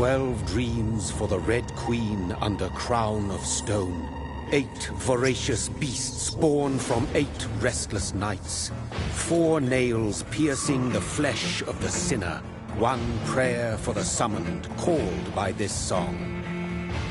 12 dreams for the Red Queen under crown of stone. 8 voracious beasts born from 8 restless nights. 4 nails piercing the flesh of the sinner. 1 prayer for the summoned, called by this song.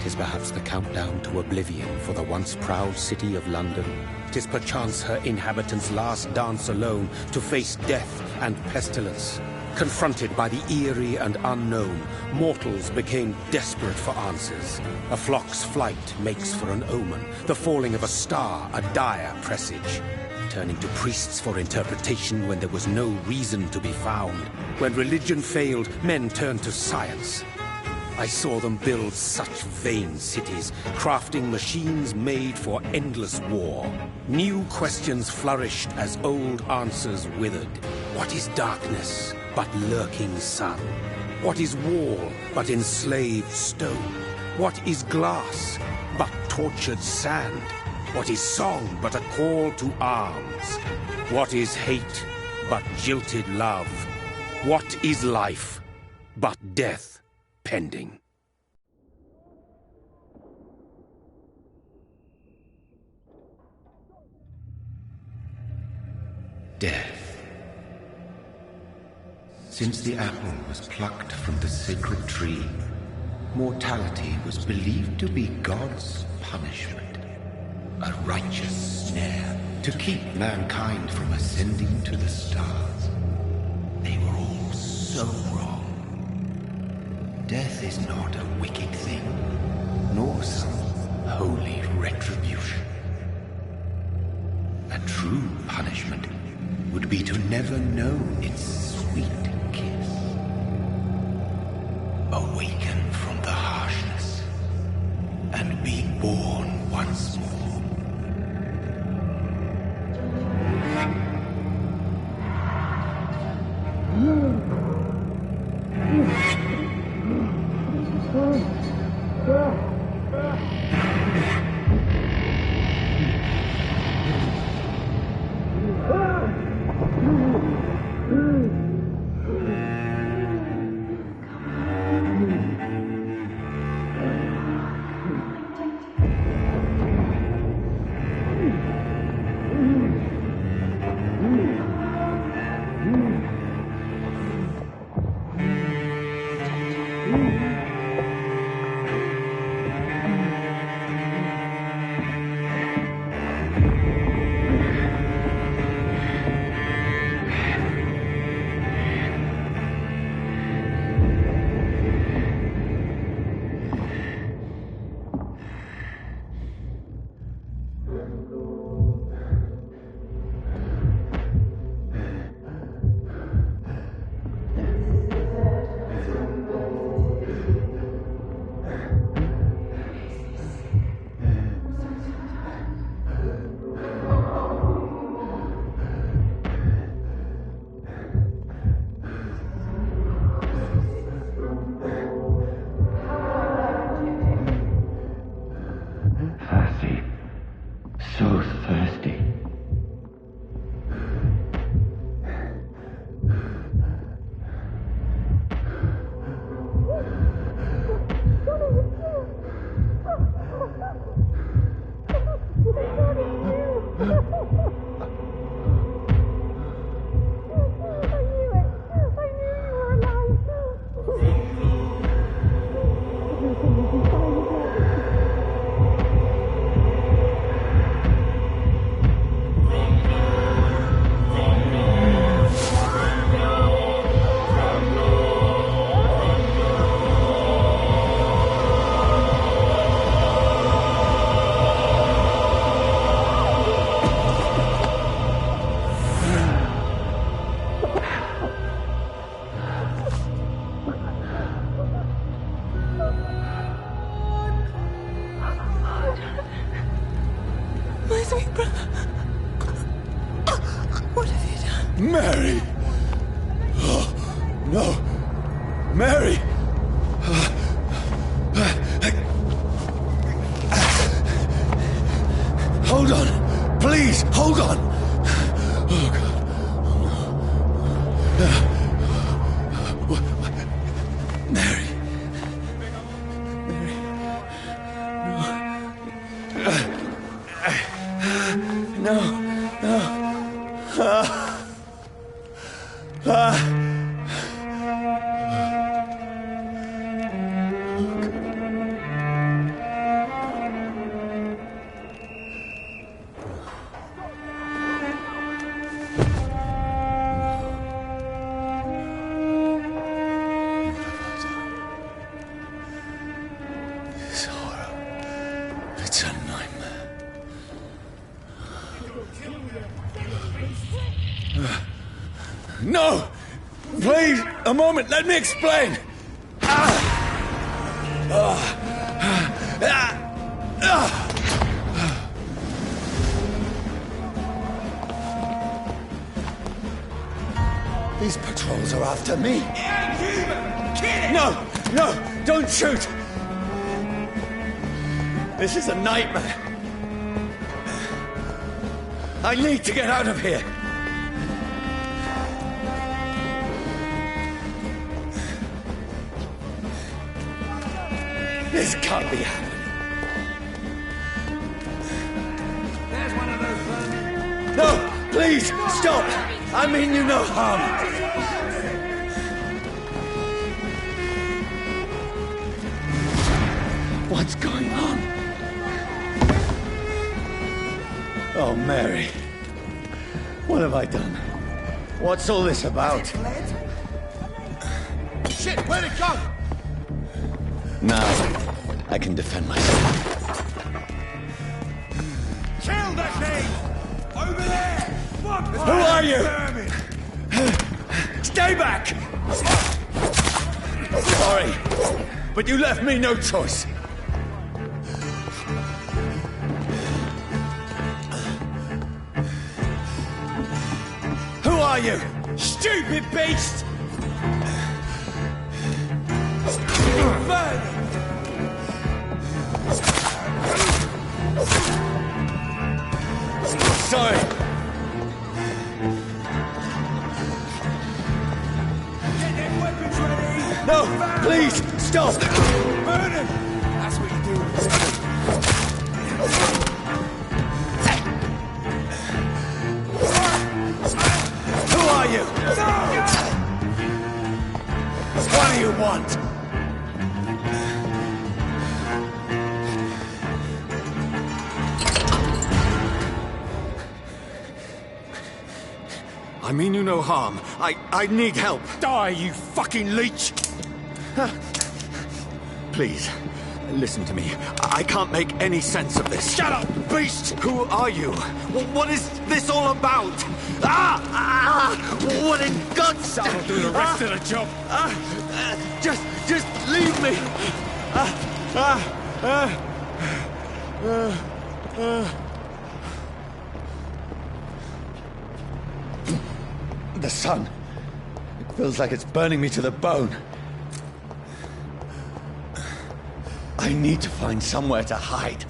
'Tis perhaps the countdown to oblivion for the once proud city of London. 'Tis perchance her inhabitants' last dance alone to face death and pestilence. Confronted by the eerie and unknown, mortals became desperate for answers. A flock's flight makes for an omen, the falling of a star a dire presage. Turning to priests for interpretation when there was no reason to be found. When religion failed, men turned to science. I saw them build such vain cities, crafting machines made for endless war. New questions flourished as old answers withered. What is darkness but lurking sun? What is wall but enslaved stone? What is glass but tortured sand? What is song but a call to arms? What is hate but jilted love? What is life but death pending? Death. Since the apple was plucked from the sacred tree, mortality was believed to be God's punishment. A righteous snare to keep mankind from ascending to the stars. They were all so wrong. Death is not a wicked thing, nor some holy retribution. A true punishment would be to never know its sweet kiss. Awaken from the harshness and be born once more. Mary! Oh, no! Mary! Hold on! Please, hold on! Oh, God. Mary! This horror. It's a nightmare. No! Please, a moment, let me explain! These patrols are after me. No! No! Don't shoot! This is a nightmare. I need to get out of here. This can't be happening. There's one of those vermin. No! Please! Stop! I mean you no harm. What's going on? Oh, Mary. What have I done? What's all this about? Shit, where'd it go? Now, I can defend myself. Kill that thing! Over there! Who are you? Stay back! Sorry, but you left me no choice. Who are you? Stupid beast! Sorry. Get them weapons ready! No, please, stop! Burn them! That's what you do. Who are you? What do you want? I mean you no harm. I need help. Die, you fucking leech! Please, listen to me. I can't make any sense of this. Shut up, beast! Who are you? What is this all about? What in God's name? I'll do the rest of the job. Just leave me. The sun. It feels like it's burning me to the bone. I need to find somewhere to hide.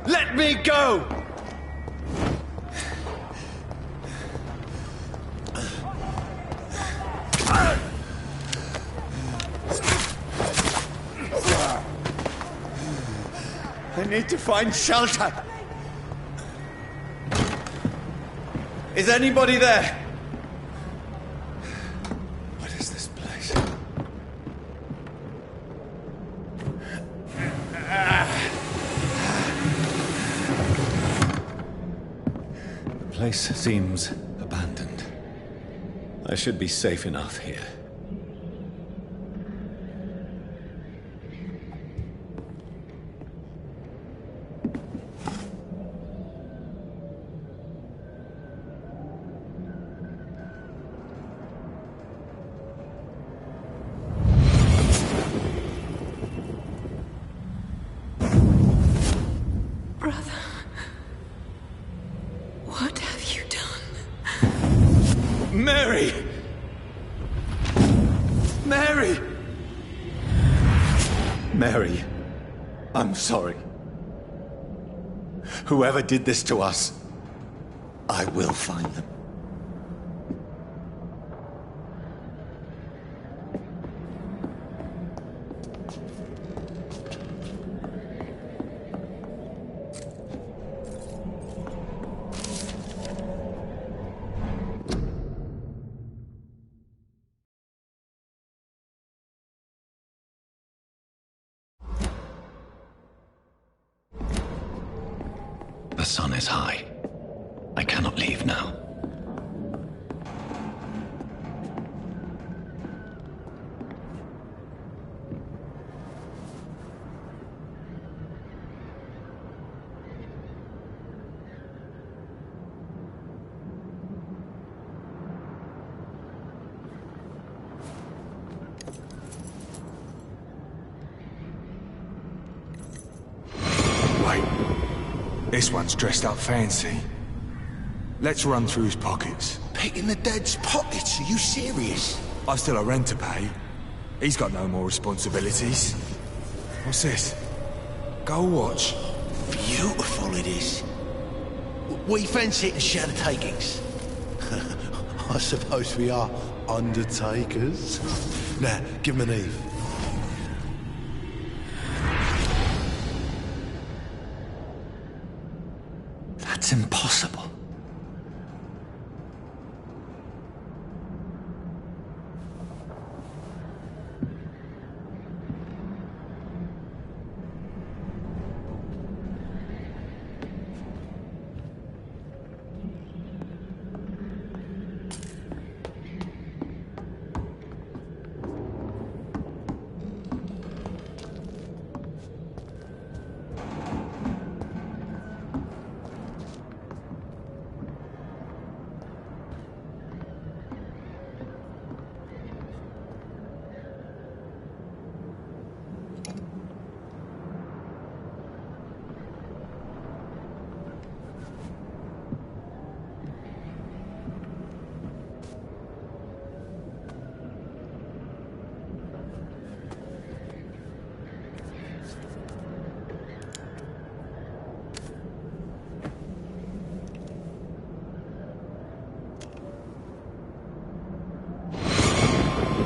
Let me go! I need to find shelter. Is anybody there? What is this place? The place seems abandoned. I should be safe enough here. Mary! Mary! Mary, I'm sorry. Whoever did this to us, I will find them. The sun is high. I cannot leave now. This one's dressed up fancy. Let's run through his pockets. Picking the dead's pockets? Are you serious? I've still a rent to pay. He's got no more responsibilities. What's this? Gold watch. Beautiful it is. We fancy it and share the takings. I suppose we are undertakers. Now, give him an Eve. That's impossible.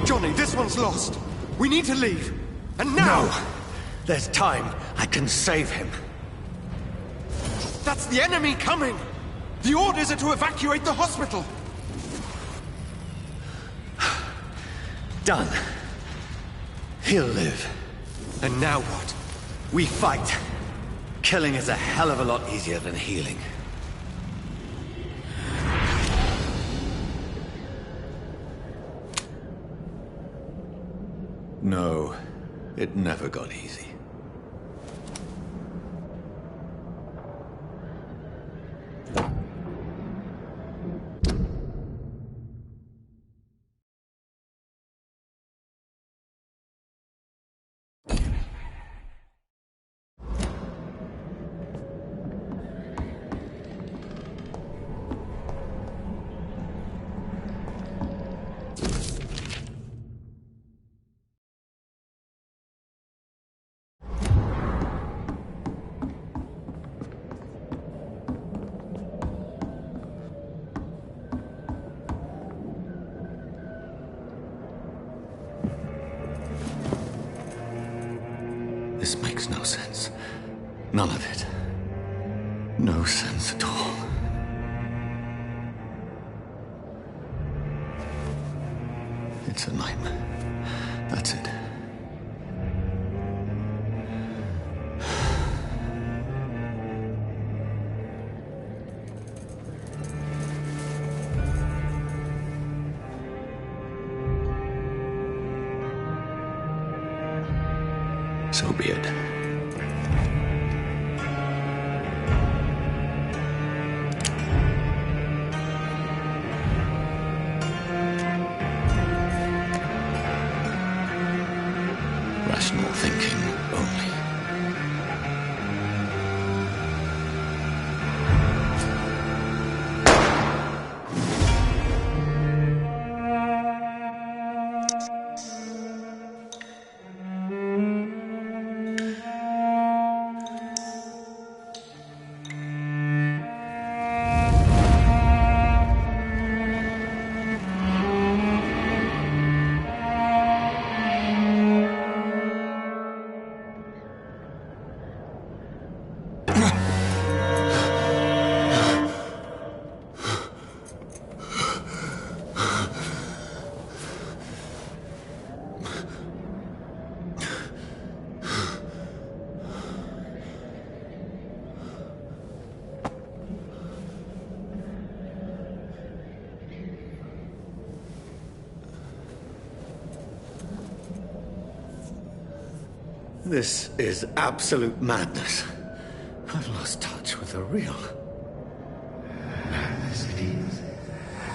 Johnny, this one's lost. We need to leave. And now! No! There's time. I can save him. That's the enemy coming! The orders are to evacuate the hospital! Done. He'll live. And now what? We fight. Killing is a hell of a lot easier than healing. No, it never got easy. This makes no sense. None of it. No sense at all. It's a nightmare. That's it. So be it. Rational thinking only. This is absolute madness. I've lost touch with the real. Madness it is,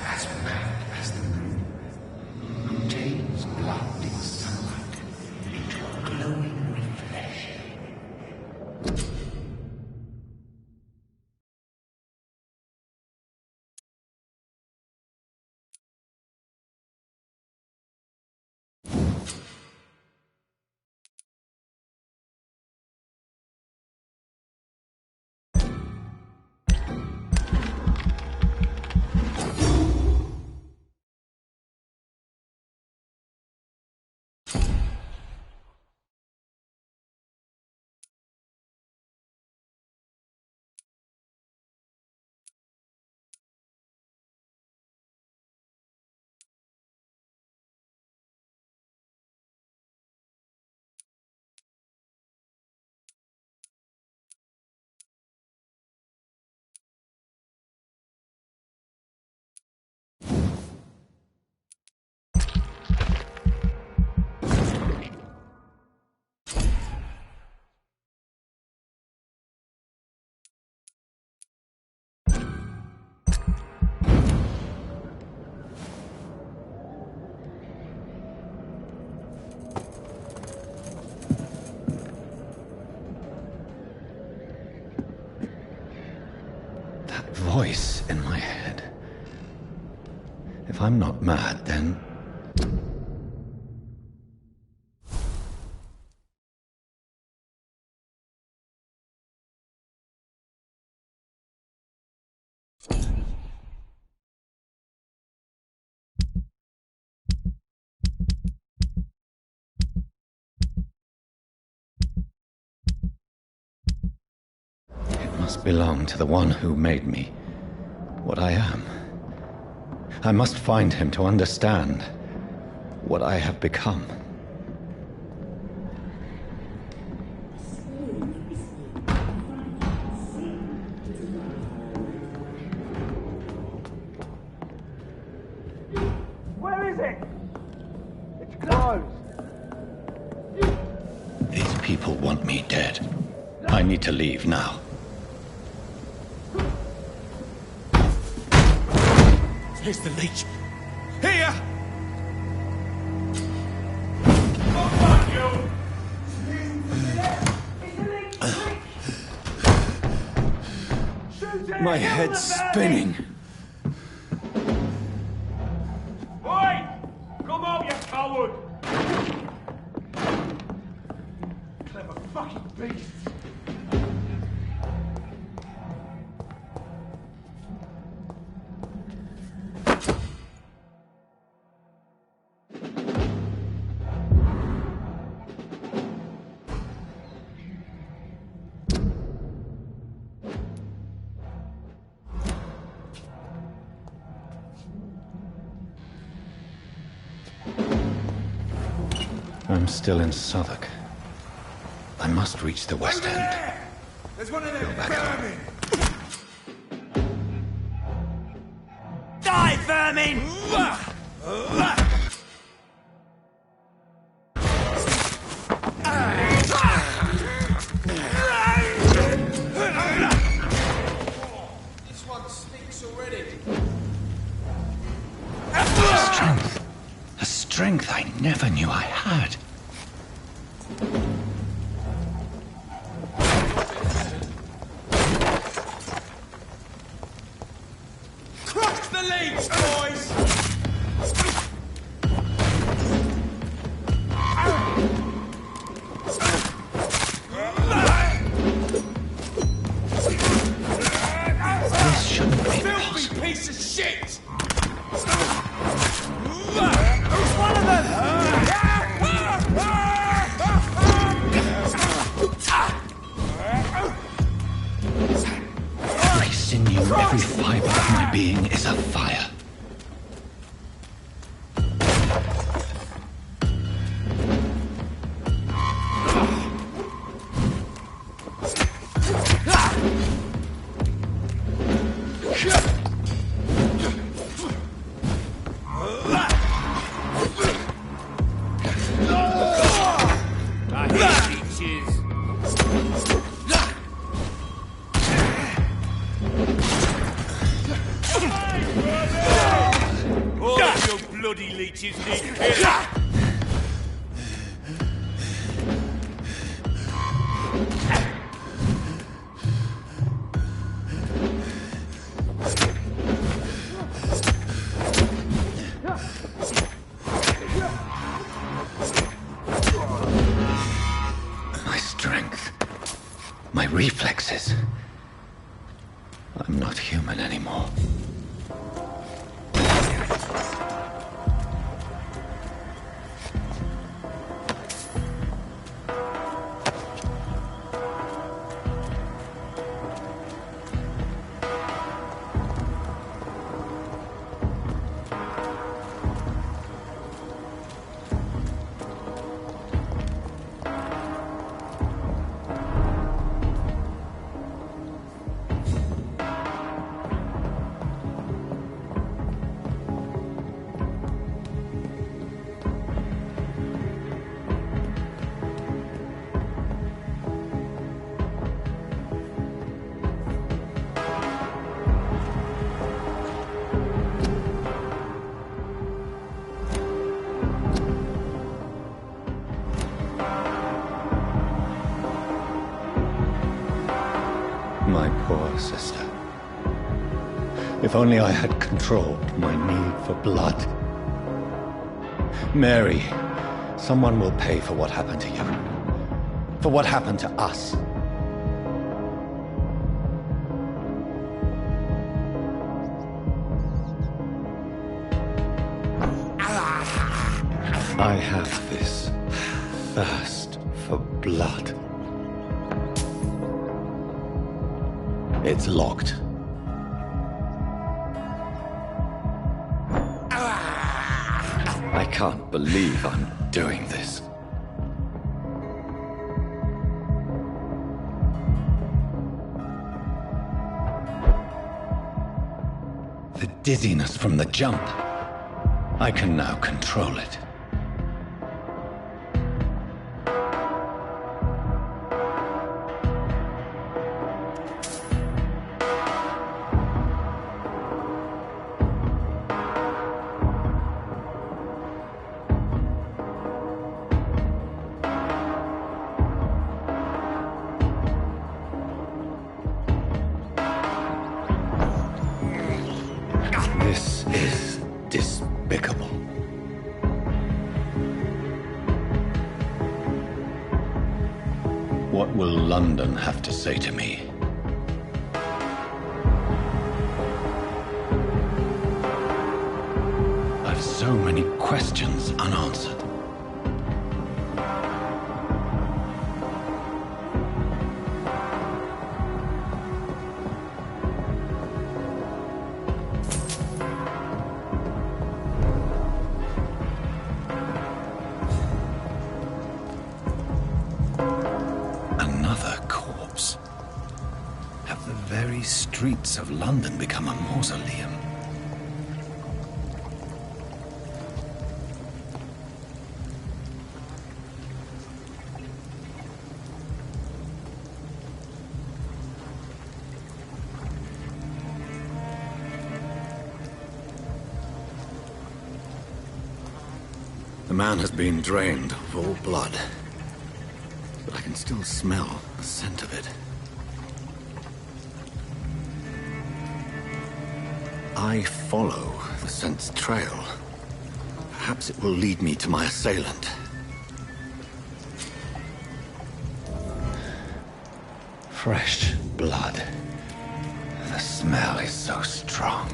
as mad as the moon, who takes blood in sunlight into a glowing reflection. Voice in my head. If I'm not mad, then... It must belong to the one who made me what I am. I must find him to understand what I have become. Where is it? It's closed. These people want me dead. I need to leave now. Here's the leech. Here! My head's spinning. Oi! Come on, you coward! Clever fucking beast! I'm still in Southwark. I must reach the West End. There's one of them back home. vermin! Die, vermin! This one stinks already. Strength. A strength I never knew I had. Crush the leech, boys! This shouldn't be Filthy possible. piece of shit! It's one of them! Every sinew, every fiber of my being is afire. I hate you. bloody leeches need killing. My strength. My reflexes. I'm not human anymore. My poor sister. If only I had controlled my need for blood. Mary, someone will pay for what happened to you. For what happened to us. I have this thirst for blood. It's locked. I can't believe I'm doing this. The dizziness from the jump. I can now control it. This is despicable. What will London have to say to me? I've so many questions unanswered. Streets of London become a mausoleum. The man has been drained of all blood, but I can still smell the scent of it. I follow the scent's trail. Perhaps it will lead me to my assailant. Fresh blood. The smell is so strong.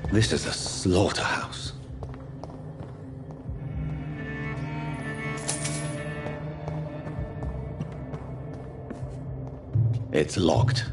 This is a slaughterhouse. It's locked.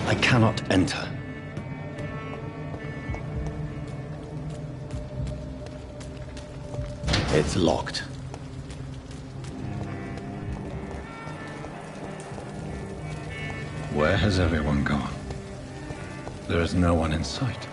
I cannot enter. It's locked. Where has everyone gone? There is no one in sight.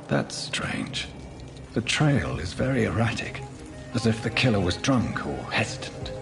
That's strange. The trail is very erratic, as if the killer was drunk or hesitant.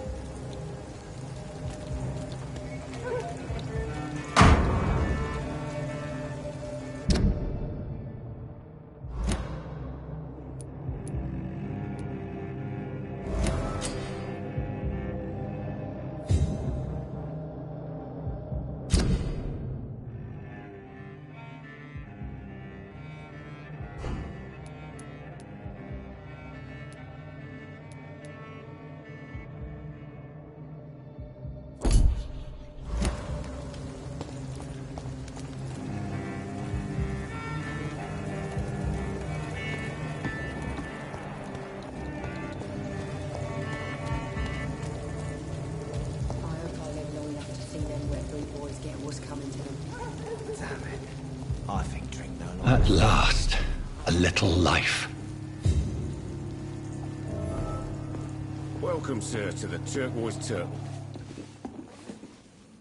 always get what's coming to them. Damn it. I think drink no longer. At last, a little life. Welcome, sir, to the Turquoise Turtle.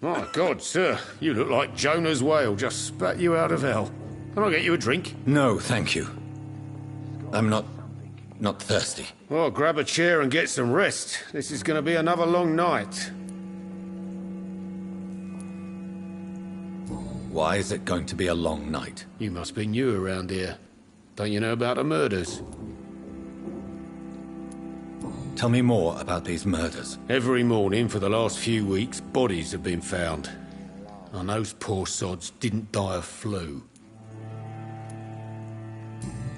My God, sir, you look like Jonah's whale just spat you out of hell. Can I get you a drink? No, thank you. I'm not thirsty. Well, grab a chair and get some rest. This is going to be another long night. Why is it going to be a long night? You must be new around here. Don't you know about the murders? Tell me more about these murders. Every morning for the last few weeks, bodies have been found. And those poor sods didn't die of flu.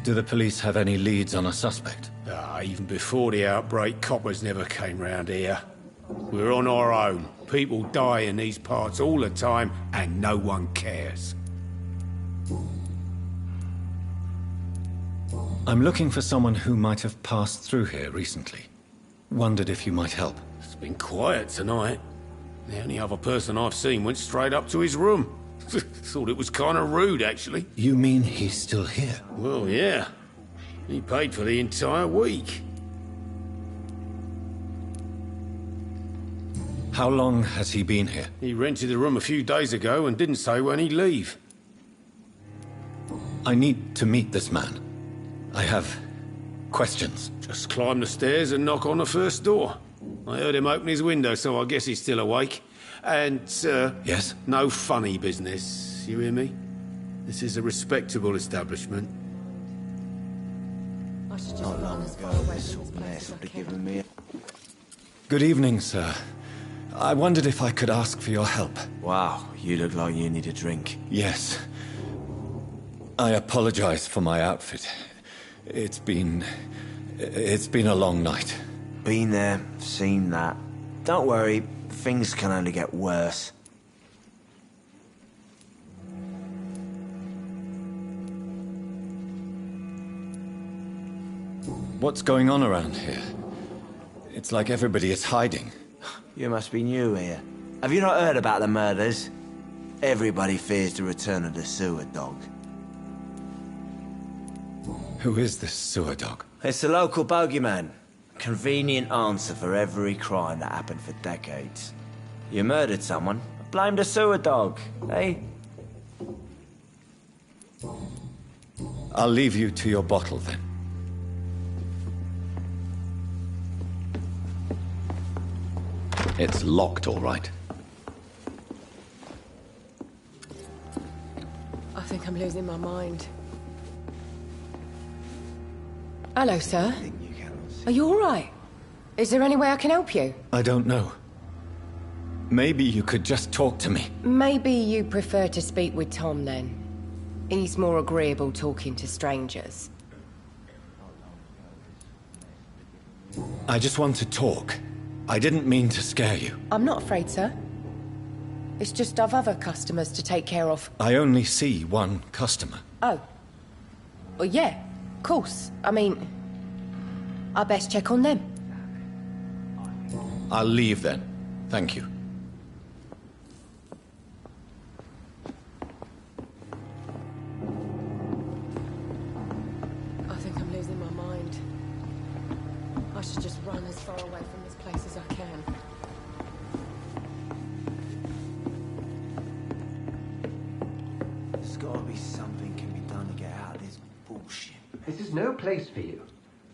Do the police have any leads on a suspect? Even before the outbreak, coppers never came round here. We're on our own. People die in these parts all the time, and no one cares. I'm looking for someone who might have passed through here recently. Wondered if you might help. It's been quiet tonight. The only other person I've seen went straight up to his room. Thought it was kind of rude, actually. You mean he's still here? Well, yeah. He paid for the entire week. How long has he been here? He rented the room a few days ago and didn't say when he'd leave. I need to meet this man. I have questions. Just climb the stairs and knock on the first door. I heard him open his window, so I guess he's still awake. And, sir... Yes? No funny business, you hear me? This is a respectable establishment. I should just Not run long as far ago, away this from sort this of place mess as I would have can. given me... Good evening, sir. I wondered if I could ask for your help. Wow, you look like you need a drink. Yes. I apologize for my outfit. It's been a long night. Been there, seen that. Don't worry, things can only get worse. What's going on around here? It's like everybody is hiding. You must be new here. Have you not heard about the murders? Everybody fears the return of the sewer dog. Who is this sewer dog? It's the local bogeyman. Convenient answer for every crime that happened for decades. You murdered someone, blame the sewer dog, eh? I'll leave you to your bottle then. It's locked, all right. I think I'm losing my mind. Hello, sir. Are you all right? Is there any way I can help you? I don't know. Maybe you could just talk to me. Maybe you prefer to speak with Tom, then. He's more agreeable talking to strangers. I just want to talk. I didn't mean to scare you. I'm not afraid, sir. It's just I've other customers to take care of. I only see one customer. Oh. Well, yeah, of course. I mean, I best check on them. I'll leave then. Thank you. I think I'm losing my mind. I should just run as far away from this place as I can. There's gotta be something can be done to get out of this bullshit. This is no place for you.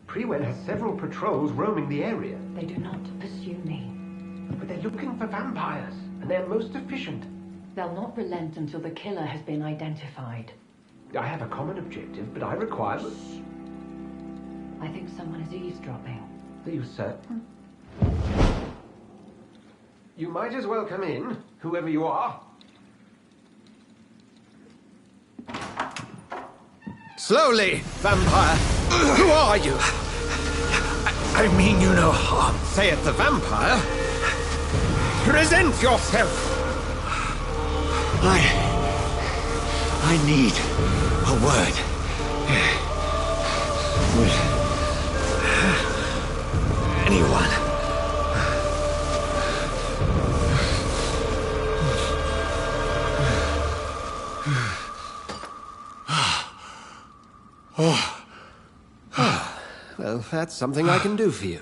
Priwen has several patrols roaming the area. They do not pursue me. But they're looking for vampires, and they're most efficient. They'll not relent until the killer has been identified. I have a common objective, but I require... I think someone is eavesdropping. Are you certain? You might as well come in, whoever you are. Slowly, vampire. Who are you? I mean you no harm, saith the vampire. Present yourself. I need a word. Anyone? Well, that's something I can do for you.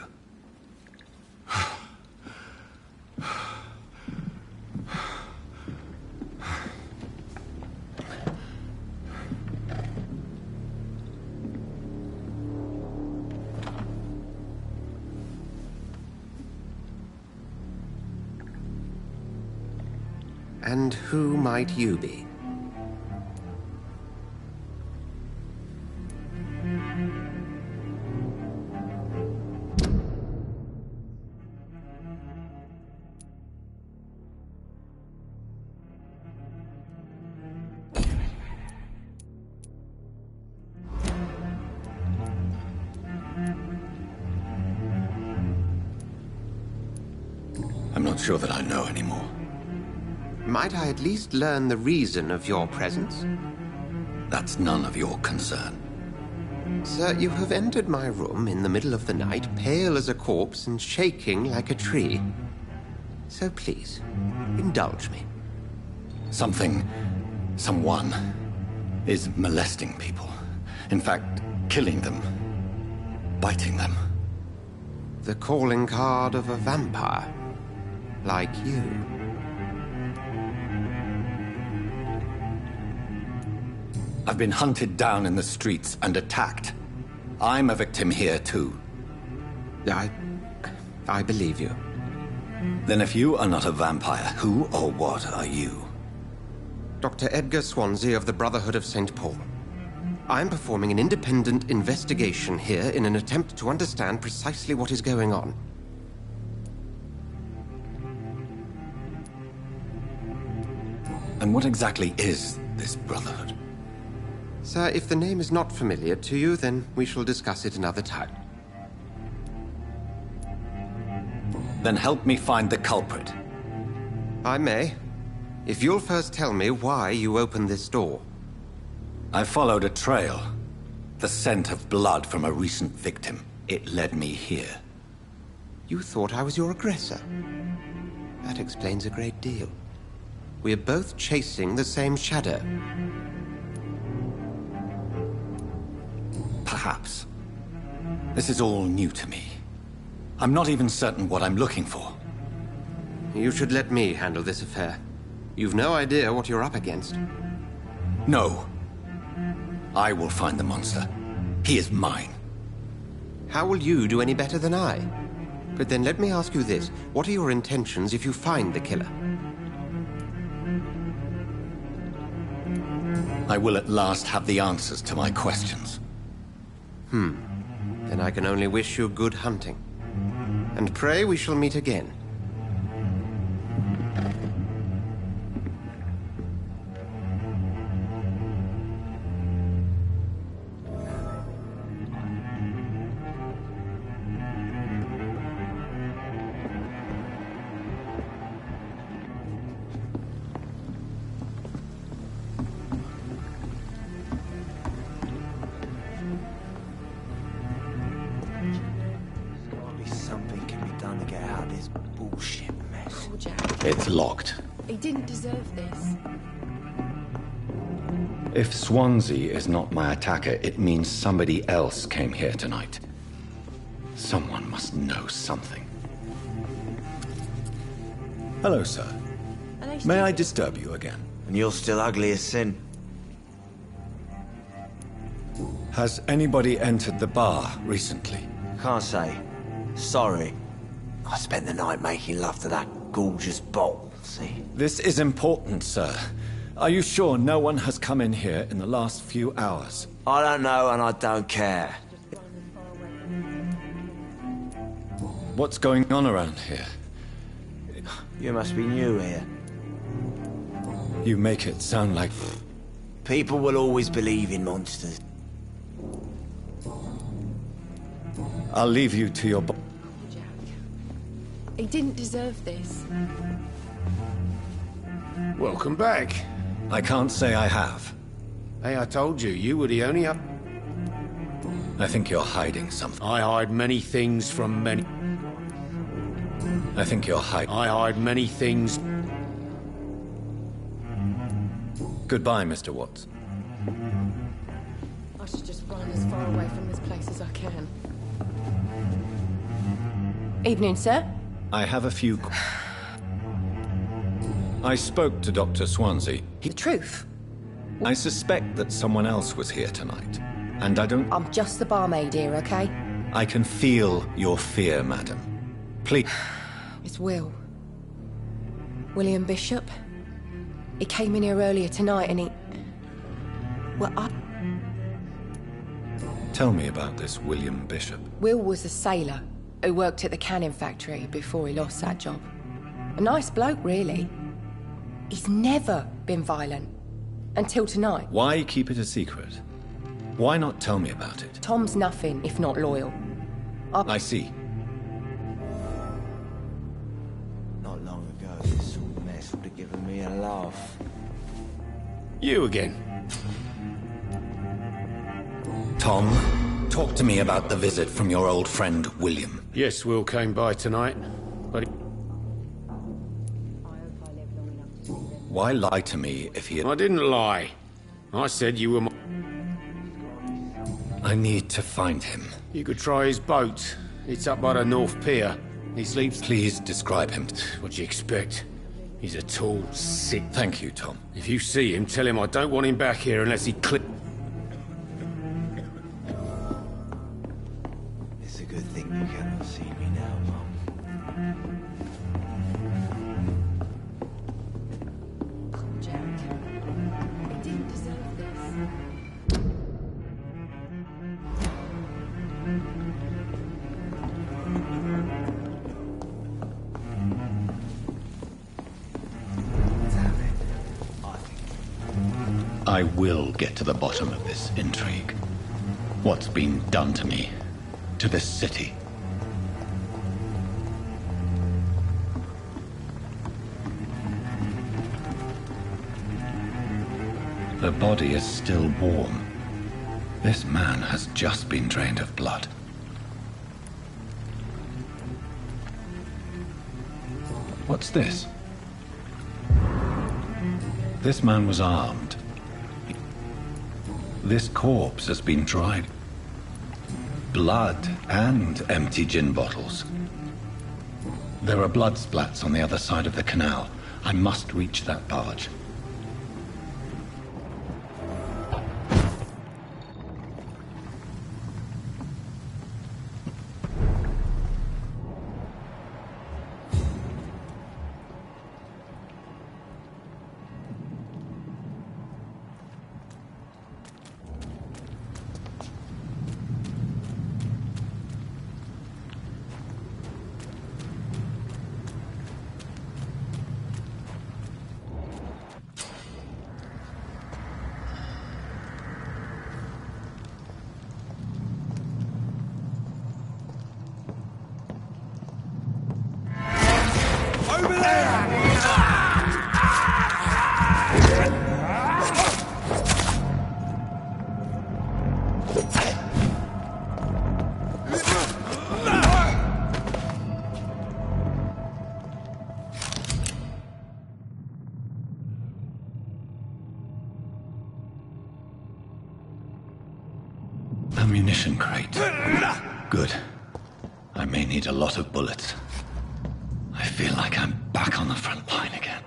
And who might you be? I'm not sure that I know anymore. Might I at least learn the reason of your presence? That's none of your concern. Sir, you have entered my room in the middle of the night, pale as a corpse and shaking like a tree. So please, indulge me. Someone is molesting people. In fact, killing them. Biting them. The calling card of a vampire. Like you. I've been hunted down in the streets and attacked. I'm a victim here, too. I believe you. Then if you are not a vampire, who or what are you? Dr. Edgar Swansea of the Brotherhood of St. Paul. I'm performing an independent investigation here in an attempt to understand precisely what is going on. And what exactly is this Brotherhood? Sir, if the name is not familiar to you, then we shall discuss it another time. Then help me find the culprit. I may. If you'll first tell me why you opened this door. I followed a trail. The scent of blood from a recent victim. It led me here. You thought I was your aggressor. That explains a great deal. We are both chasing the same shadow. Perhaps. This is all new to me. I'm not even certain what I'm looking for. You should let me handle this affair. You've no idea what you're up against. No. I will find the monster. He is mine. How will you do any better than I? But then let me ask you this. What are your intentions if you find the killer? I will at last have the answers to my questions. Then I can only wish you good hunting. And pray we shall meet again. It's locked. He didn't deserve this. If Swansea is not my attacker, it means somebody else came here tonight. Someone must know something. Hello, sir. May I disturb you again? And you're still ugly as sin. Has anybody entered the bar recently? Can't say. Sorry. I spent the night making love to that gorgeous bottle, see? This is important, sir. Are you sure no one has come in here in the last few hours? I don't know and I don't care. What's going on around here? You must be new here. You make it sound like... People will always believe in monsters. I'll leave you to your... He didn't deserve this. Welcome back. I can't say I have. Hey, I told you, you were the only... I think you're hiding something. I hide many things from many... I think you're hiding... I hide many things... Goodbye, Mr. Watts. I should just run as far away from this place as I can. Evening, sir. I have a few... I spoke to Dr. Swansea. The truth? I suspect that someone else was here tonight, and I don't... I'm just the barmaid here, okay? I can feel your fear, madam. Please... It's Will. William Bishop. He came in here earlier tonight and he... Well, Tell me about this William Bishop. Will was a sailor who worked at the canning factory before he lost that job. A nice bloke, really. He's never been violent. Until tonight. Why keep it a secret? Why not tell me about it? Tom's nothing if not loyal. I see. Not long ago, this sort of mess would have given me a laugh. You again. Tom, talk to me about the visit from your old friend, William. Yes, Will came by tonight, but... Why lie to me if he... I didn't lie. I said you were my... I need to find him. You could try his boat. It's up by the North Pier. He sleeps... Please describe him. What do you expect? He's a tall, sick... Thank you, Tom. If you see him, tell him I don't want him back here unless he It's a good thing you cannot see me now, Mum. I will get to the bottom of this intrigue. What's been done to me, to this city. The body is still warm. This man has just been drained of blood. What's this? This man was armed. This corpse has been dried. Blood and empty gin bottles. There are blood splats on the other side of the canal. I must reach that barge. Ammunition crate. Good. I may need a lot of bullets. I feel like I'm back on the front line again.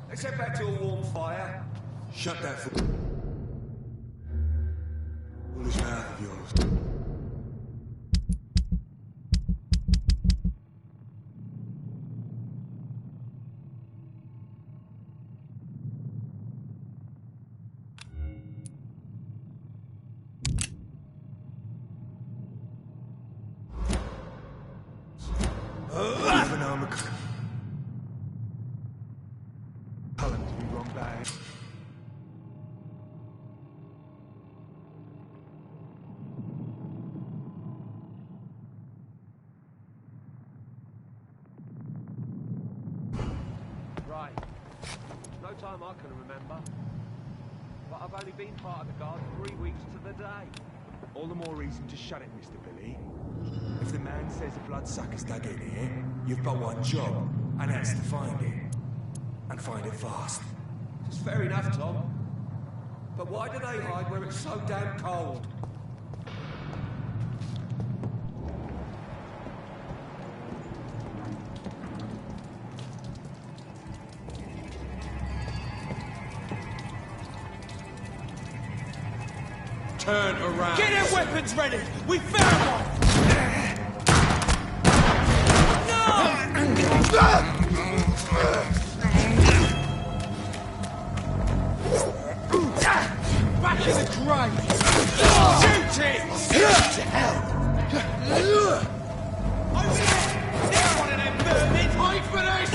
Let's head back to a warm fire. Shut that foolish mouth of yours. Time I can remember. But I've only been part of the guard 3 weeks to the day. All the more reason to shut it, Mr. Billy. If the man says a bloodsucker's dug in here, you've got one job, and that's to find it. And find it fast. It's fair enough, Tom. But why do they hide where it's so damn cold? Turn around. Get their weapons ready! We found one! Back in the grave! Shoot it! To hell! Over there! There's one of them vermin! Wait for this!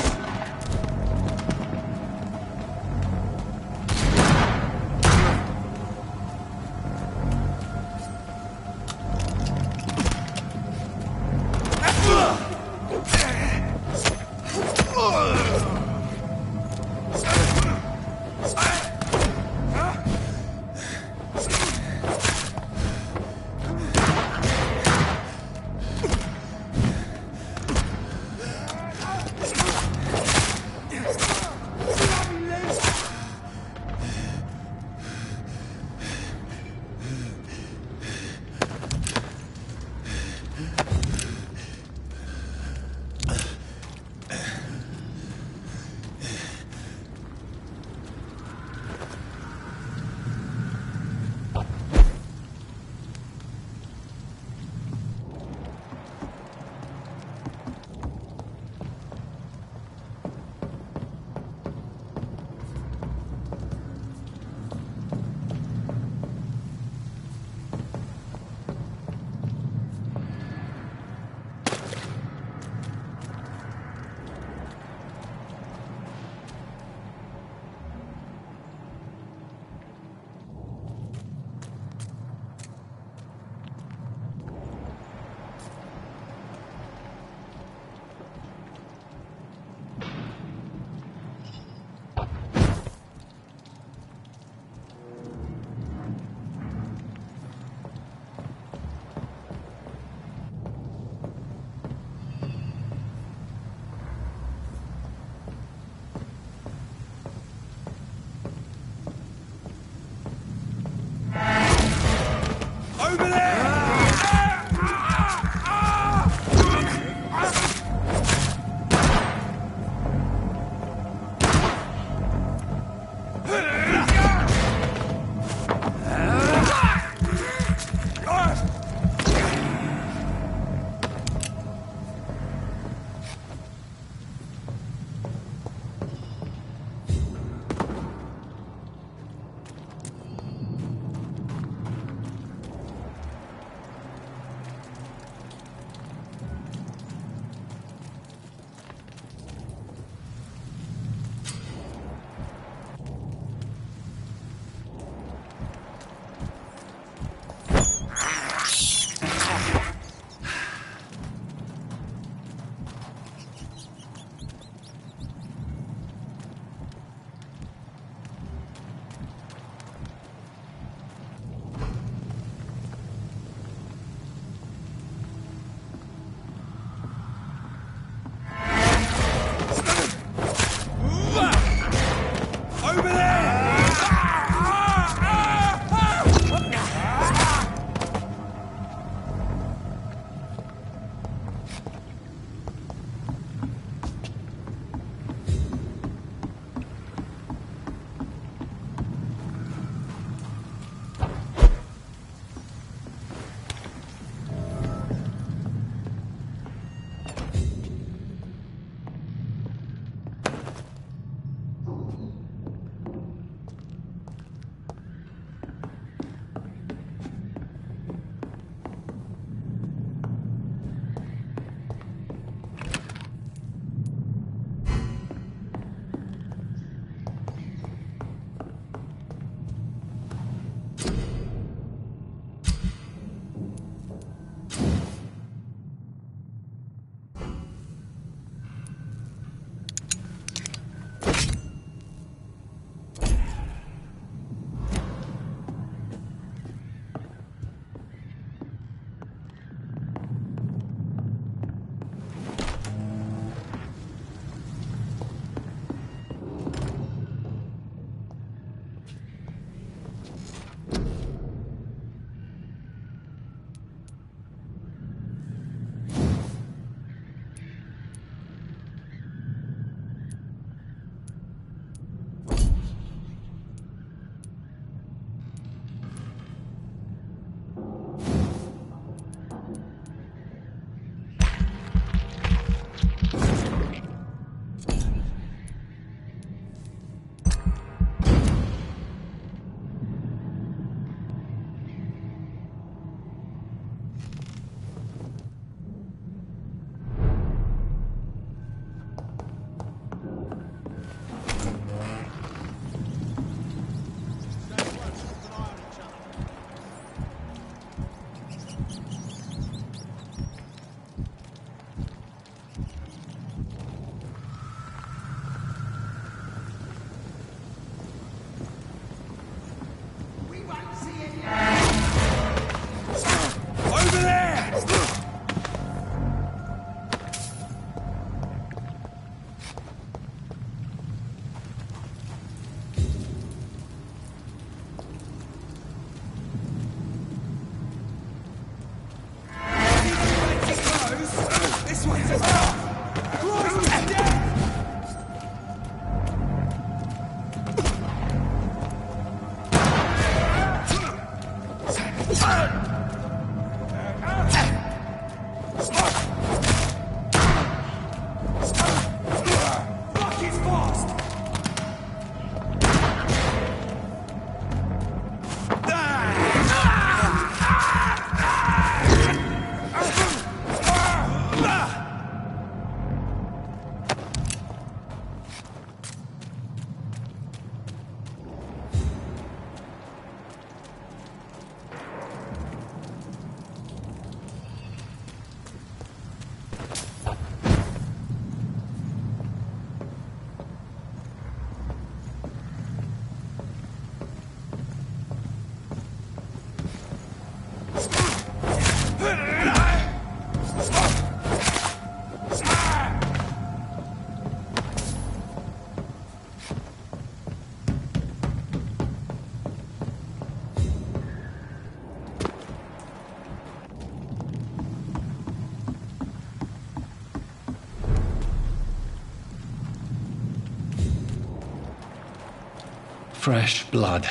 Fresh blood.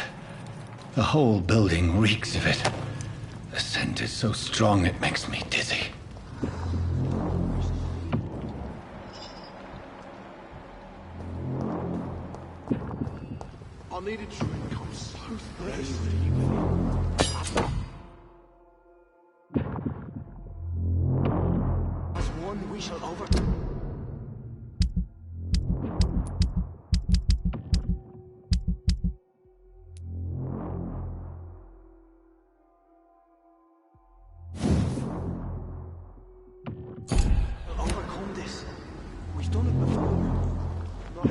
The whole building reeks of it. The scent is so strong it makes me dizzy. I need a drink. I'm so thirsty. As one, we shall over. Overcome this. We've done it before. No.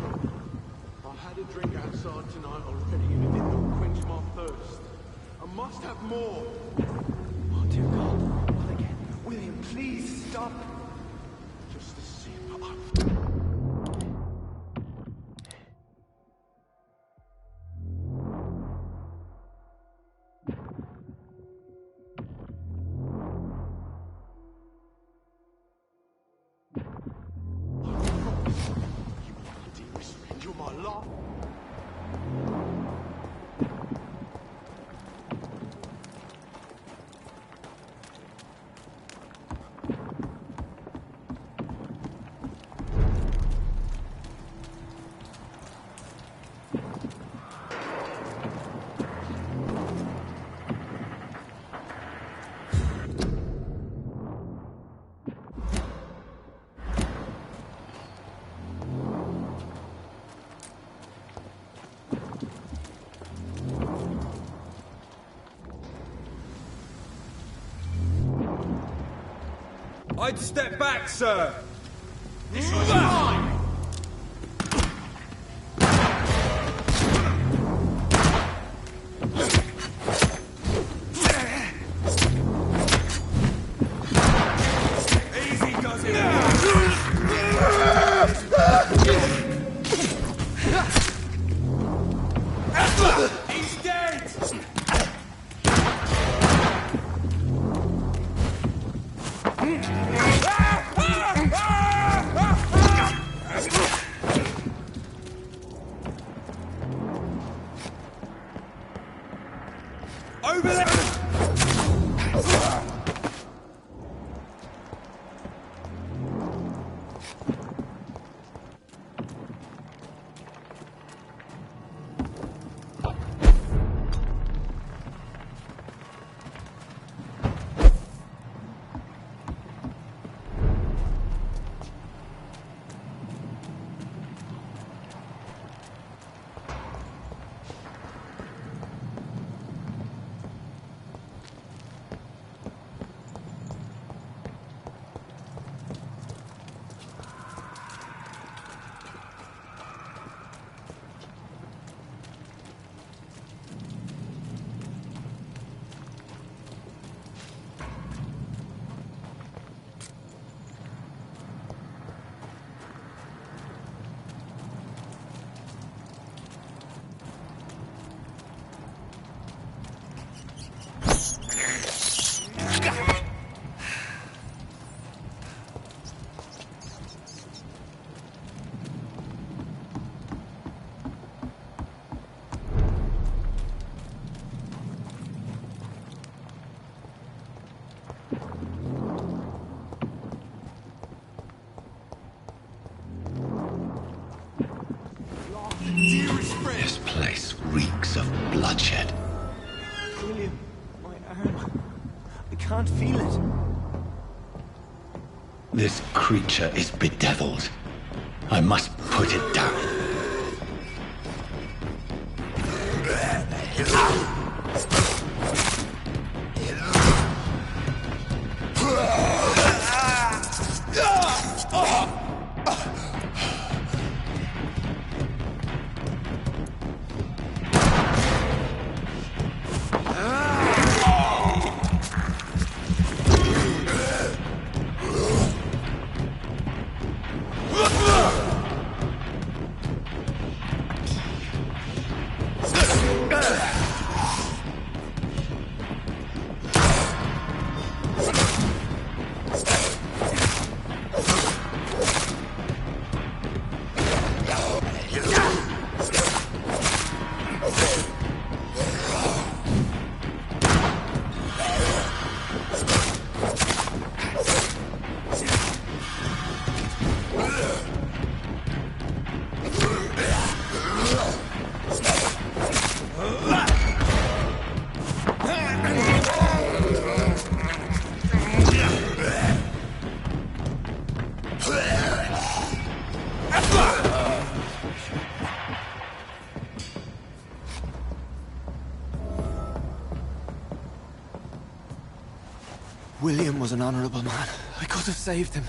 I had a drink outside tonight already and it didn't quench my thirst. I must have more. Oh dear God, not again. William, please stop. Just a sip. I'd step back, sir! This was mine! Easy does it! He's dead! Over there! This place reeks of bloodshed. William, my arm. I can't feel it. This creature is bedeviled. I must put it down. William was an honorable man. I could have saved him.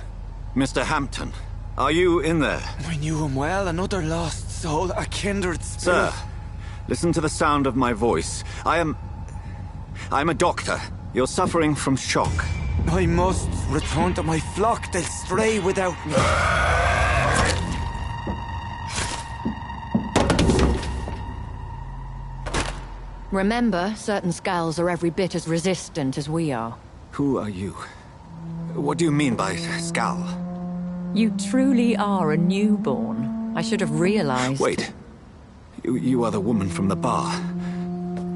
Mr. Hampton, are you in there? I knew him well, another lost soul, a kindred spirit. Sir, listen to the sound of my voice. I'm a doctor. You're suffering from shock. I must return to my flock. They'll stray without me. Remember, certain skulls are every bit as resistant as we are. Who are you? What do you mean by skull? You truly are a newborn. I should have realized. Wait. You are the woman from the bar.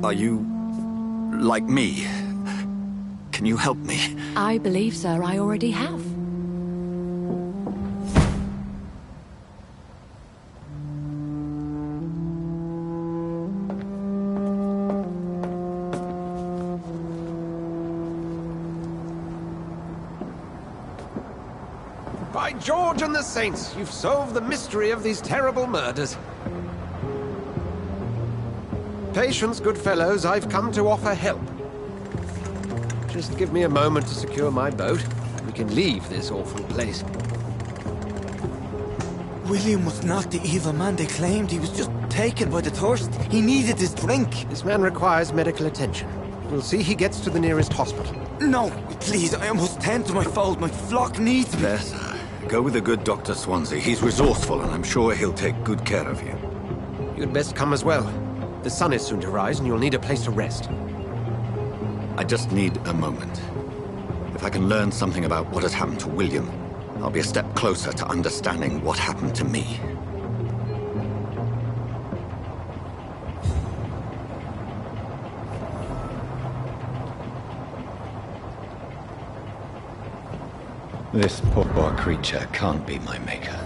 Are you like me? Can you help me? I believe, sir, I already have. By George and the Saints, you've solved the mystery of these terrible murders. Patience, good fellows, I've come to offer help. Just give me a moment to secure my boat. We can leave this awful place. William was not the evil man they claimed. He was just taken by the thirst. He needed his drink. This man requires medical attention. We'll see he gets to the nearest hospital. No, please, I must tend to my fold. My flock needs me. There, sir. Go with the good Dr. Swansea. He's resourceful, and I'm sure he'll take good care of you. You'd best come as well. The sun is soon to rise, and you'll need a place to rest. I just need a moment. If I can learn something about what has happened to William, I'll be a step closer to understanding what happened to me. This poor creature can't be my maker.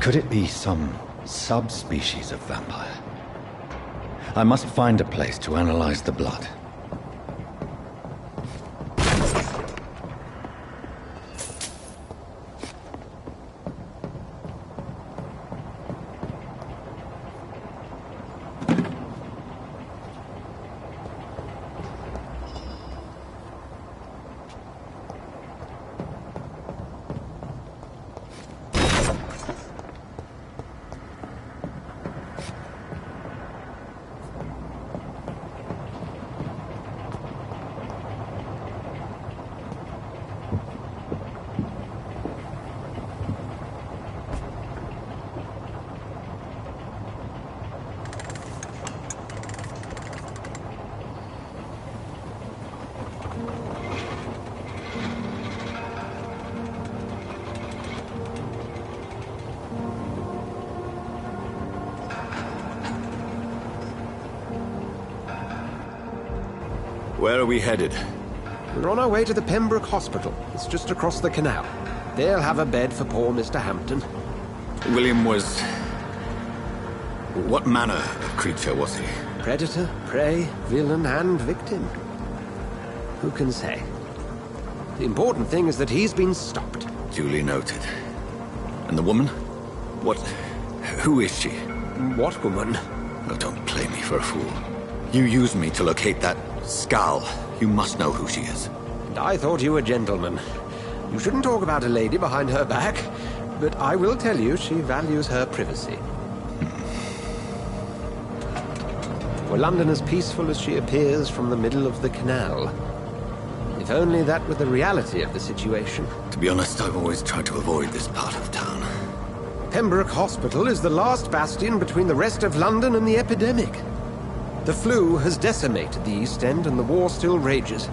Could it be some subspecies of vampire? I must find a place to analyze the blood. Where are we headed? We're on our way to the Pembroke Hospital. It's just across the canal. They'll have a bed for poor Mr. Hampton. William was... what manner of creature was he? Predator, prey, villain, and victim. Who can say? The important thing is that he's been stopped. Duly noted. And the woman? What... who is she? What woman? Oh, don't play me for a fool. You used me to locate that skull. You must know who she is. And I thought you a gentleman. You shouldn't talk about a lady behind her back, but I will tell you she values her privacy. Were London as peaceful as she appears from the middle of the canal? If only that were the reality of the situation. To be honest, I've always tried to avoid this part of town. Pembroke Hospital is the last bastion between the rest of London and the epidemic. The flu has decimated the East End and the war still rages.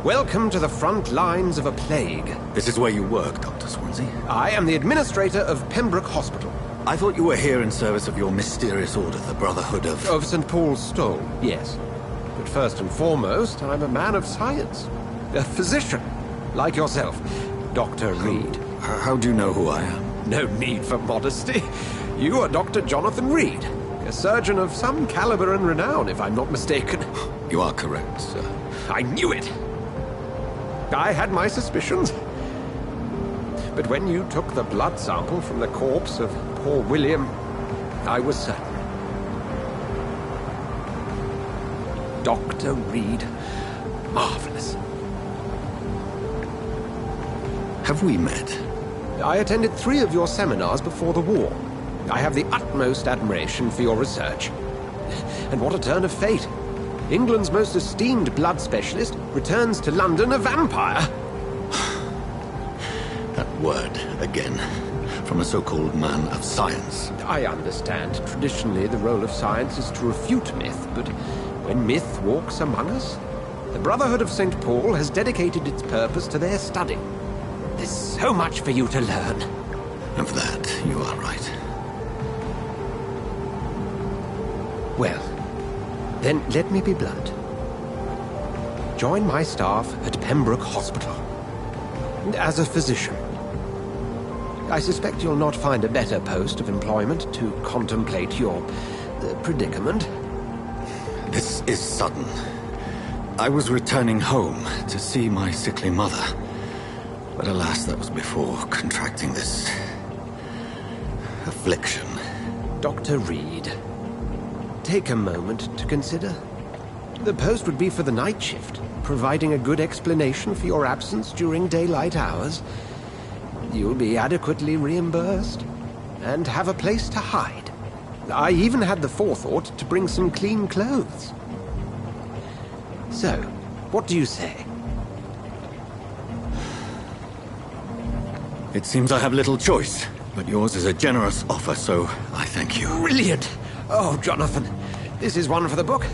Welcome to the front lines of a plague. This is where you work, Dr. Swansea? I am the administrator of Pembroke Hospital. I thought you were here in service of your mysterious order, the Brotherhood of... Of St. Paul's Stole, yes. But first and foremost, I'm a man of science. A physician, like yourself, Dr. Reid. How do you know who I am? No need for modesty. You are Dr. Jonathan Reid. A surgeon of some caliber and renown, if I'm not mistaken. You are correct, sir. I knew it! I had my suspicions. But when you took the blood sample from the corpse of poor William, I was certain. Dr. Reid. Marvelous. Have we met? I attended 3 of your seminars before the war. I have the utmost admiration for your research. And what a turn of fate. England's most esteemed blood specialist returns to London a vampire. That word, again. From a so-called man of science. I understand. Traditionally, the role of science is to refute myth, but when myth walks among us, the Brotherhood of St. Paul has dedicated its purpose to their study. There's so much for you to learn. Of that, you are right. Well, then let me be blunt. Join my staff at Pembroke Hospital. As a physician. I suspect you'll not find a better post of employment to contemplate your predicament. This is sudden. I was returning home to see my sickly mother. But alas, that was before contracting this affliction. Dr. Reid, take a moment to consider. The post would be for the night shift, providing a good explanation for your absence during daylight hours. You'll be adequately reimbursed, and have a place to hide. I even had the forethought to bring some clean clothes. So, what do you say? It seems I have little choice, but yours is a generous offer, so I thank you. Brilliant! Oh, Jonathan, this is one for the book,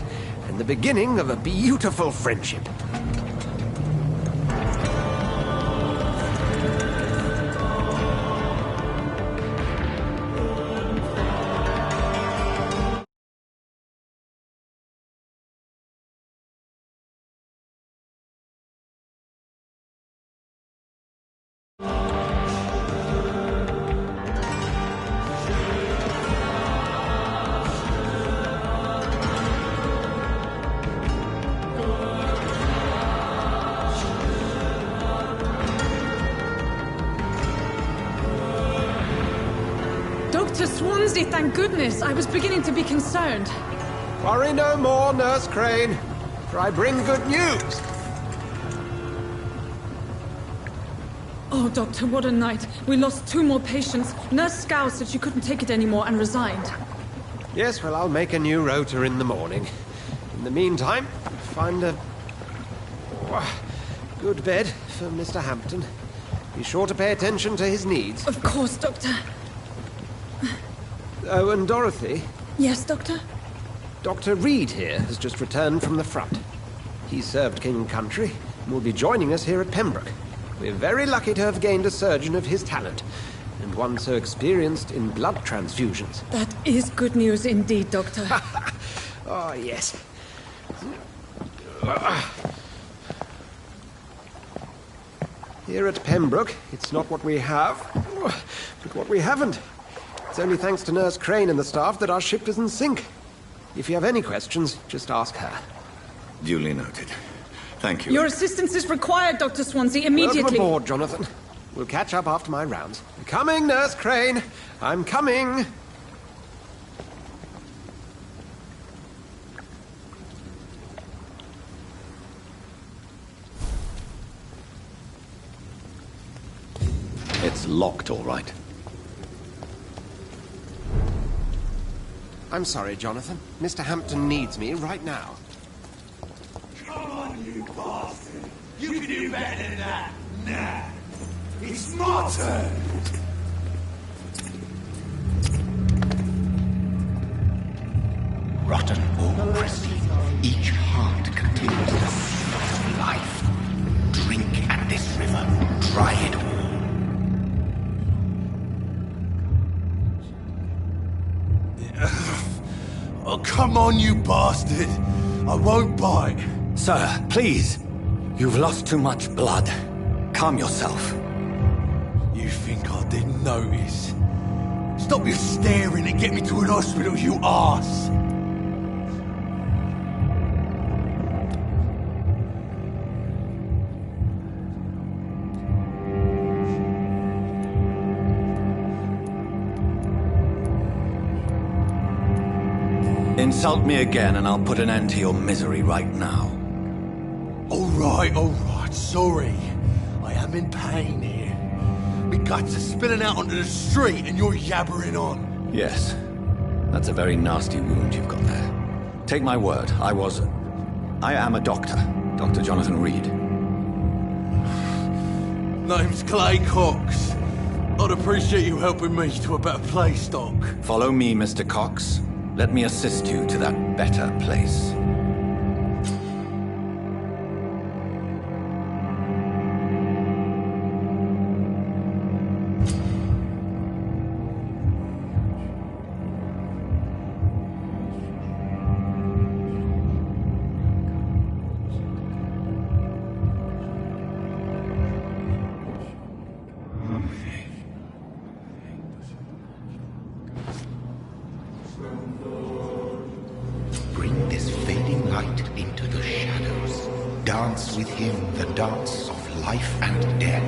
and the beginning of a beautiful friendship. Dr. Swansea, thank goodness. I was beginning to be concerned. Worry no more, Nurse Crane, for I bring good news. Oh, Doctor, what a night. We lost 2 more patients. Nurse Scow said she couldn't take it anymore and resigned. Yes, well, I'll make a new rota in the morning. In the meantime, find a good bed for Mr. Hampton. Be sure to pay attention to his needs. Of course, Doctor. Oh, and Dorothy? Yes, Doctor? Dr. Reid here has just returned from the front. He served King and Country and will be joining us here at Pembroke. We're very lucky to have gained a surgeon of his talent, and one so experienced in blood transfusions. That is good news indeed, Doctor. Oh, yes. Here at Pembroke, it's not what we have, but what we haven't. It's only thanks to Nurse Crane and the staff that our ship doesn't sink. If you have any questions, just ask her. Duly noted. Thank you. Your assistance is required, Dr. Swansea, immediately. Welcome aboard, Jonathan. We'll catch up after my rounds. I'm coming, Nurse Crane. I'm coming. It's locked, all right. I'm sorry, Jonathan. Mr. Hampton needs me right now. Come on, you bastard! You can do better than that! Nah! It's my turn! Rotten or pristine, each heart contains the source of life. Drink at this river, dry it all. Oh, come on, you bastard! I won't bite! Sir, please. You've lost too much blood. Calm yourself. You think I didn't notice? Stop your staring and get me to an hospital, you arse! Insult me again and I'll put an end to your misery right now. All right, sorry. I am in pain here. Me guts are spilling out onto the street and you're yabbering on. Yes. That's a very nasty wound you've got there. Take my word, I am a doctor. Dr. Jonathan Reid. Name's Clay Cox. I'd appreciate you helping me to a better place, Doc. Follow me, Mr. Cox. Let me assist you to that better place. Bring this fading light into the shadows. Dance with him the dance of life and death.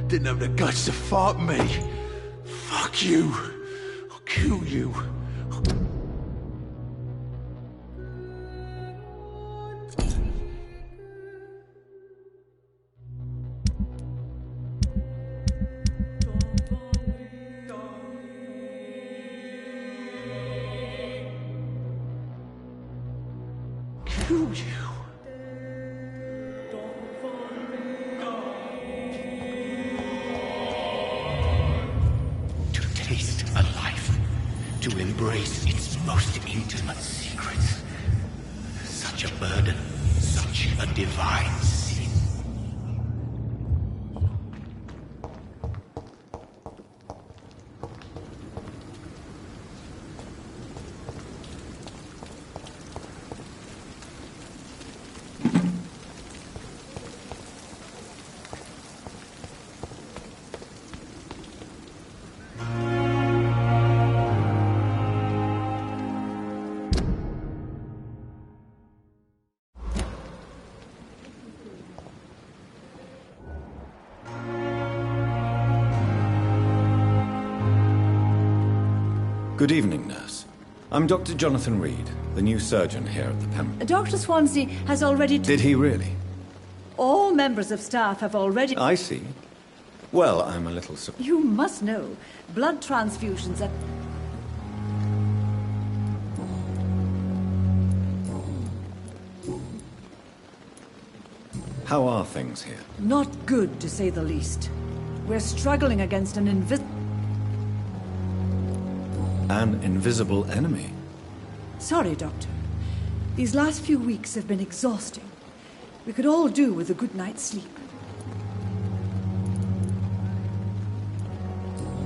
Didn't have the guts to fuck me. Fuck you. I'll kill you. Kill you. To embrace its most intimate secrets. Such a burden, such a divine sin. Good evening, nurse. I'm Dr. Jonathan Reid, the new surgeon here at the Pem... Dr. Swansea has already... Did he really? All members of staff have already... I see. Well, I'm a little... You must know, blood transfusions at... How are things here? Not good, to say the least. We're struggling against an invisible enemy? Sorry, Doctor. These last few weeks have been exhausting. We could all do with a good night's sleep.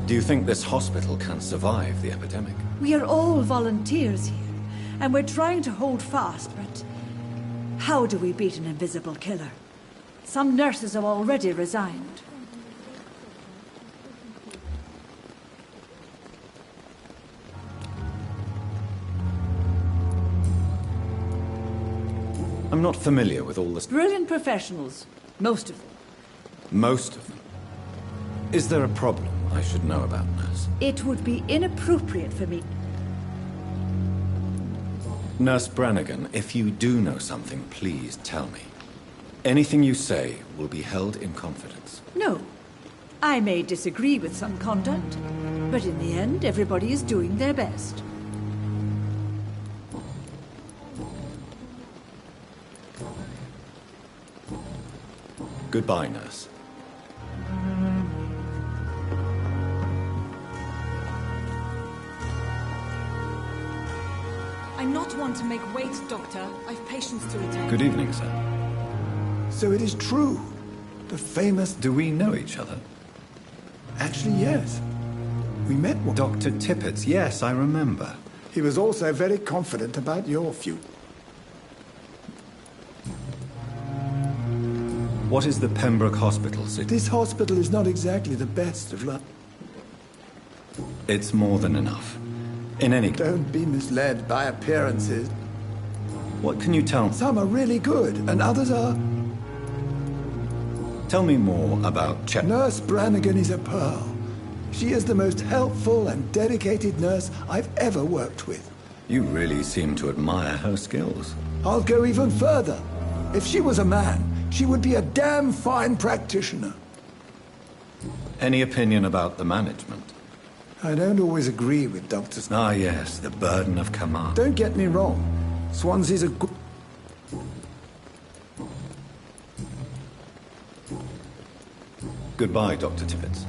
Do you think this hospital can survive the epidemic? We are all volunteers here, and we're trying to hold fast, but how do we beat an invisible killer? Some nurses have already resigned. I'm not familiar with all this... Brilliant professionals. Most of them. Most of them? Is there a problem I should know about, nurse? It would be inappropriate for me... Nurse Brannigan, if you do know something, please tell me. Anything you say will be held in confidence. No. I may disagree with some conduct, but in the end, everybody is doing their best. Goodbye, nurse. I'm not one to make wait, Doctor. I've patients to attend. Good evening, sir. So it is true. The famous... Do we know each other? Actually, yes. We met one. Dr. Tippets, yes, I remember. He was also very confident about your future. What is the Pembroke Hospital, Sid? This hospital is not exactly the best of luck. It's more than enough. In any... Don't be misled by appearances. What can you tell me? Some are really good, and others are... Tell me more about Nurse Brannigan is a pearl. She is the most helpful and dedicated nurse I've ever worked with. You really seem to admire her skills. I'll go even further. If she was a man, she would be a damn fine practitioner. Any opinion about the management? I don't always agree with doctors. Ah, yes, the burden of command. Don't get me wrong. Swansea's a good... Goodbye, Dr. Tippets.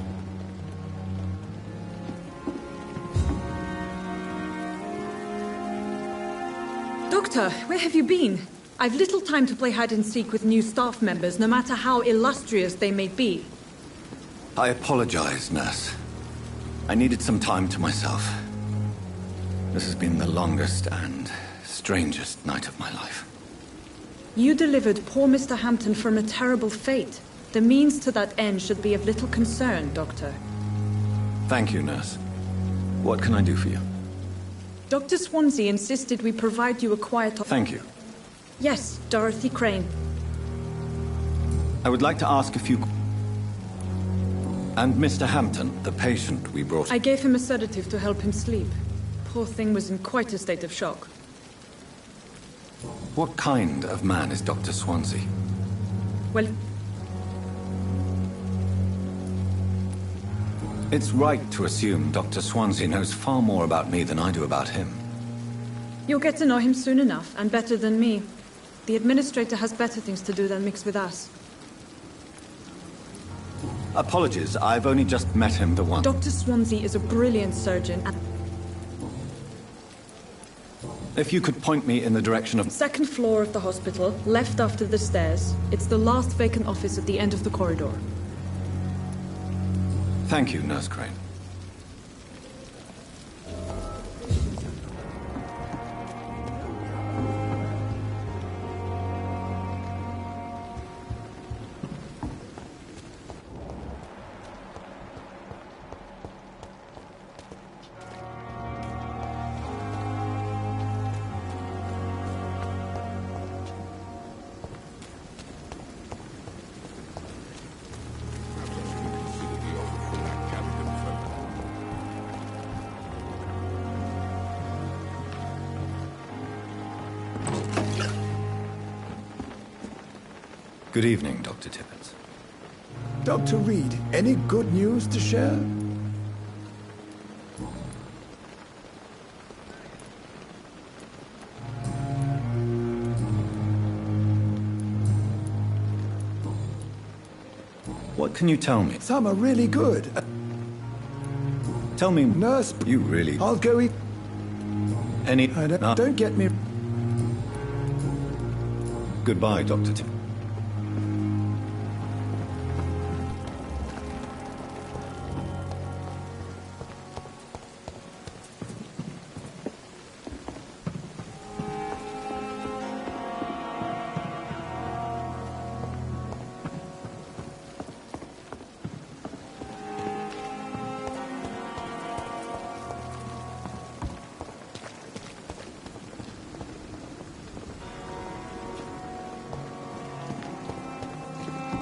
Doctor, where have you been? I've little time to play hide-and-seek with new staff members, no matter how illustrious they may be. I apologize, nurse. I needed some time to myself. This has been the longest and strangest night of my life. You delivered poor Mr. Hampton from a terrible fate. The means to that end should be of little concern, Doctor. Thank you, nurse. What can I do for you? Dr. Swansea insisted we provide you a quiet... Thank you. Yes, Dorothy Crane. I would like to ask a few... And Mr. Hampton, the patient we brought... I gave him a sedative to help him sleep. Poor thing was in quite a state of shock. What kind of man is Dr. Swansea? Well... It's right to assume Dr. Swansea knows far more about me than I do about him. You'll get to know him soon enough, and better than me. The administrator has better things to do than mix with us. Apologies, I've only just met him the once. Dr. Swansea is a brilliant surgeon and... If you could point me in the direction of... Second floor of the hospital, left after the stairs. It's the last vacant office at the end of the corridor. Thank you, Nurse Crane. Good evening, Dr. Tippets. Dr. Reid, any good news to share? What can you tell me? Some are really good. Tell me... Nurse... You really... I'll go eat... Any... Don't get me... Goodbye, Dr. Tippets.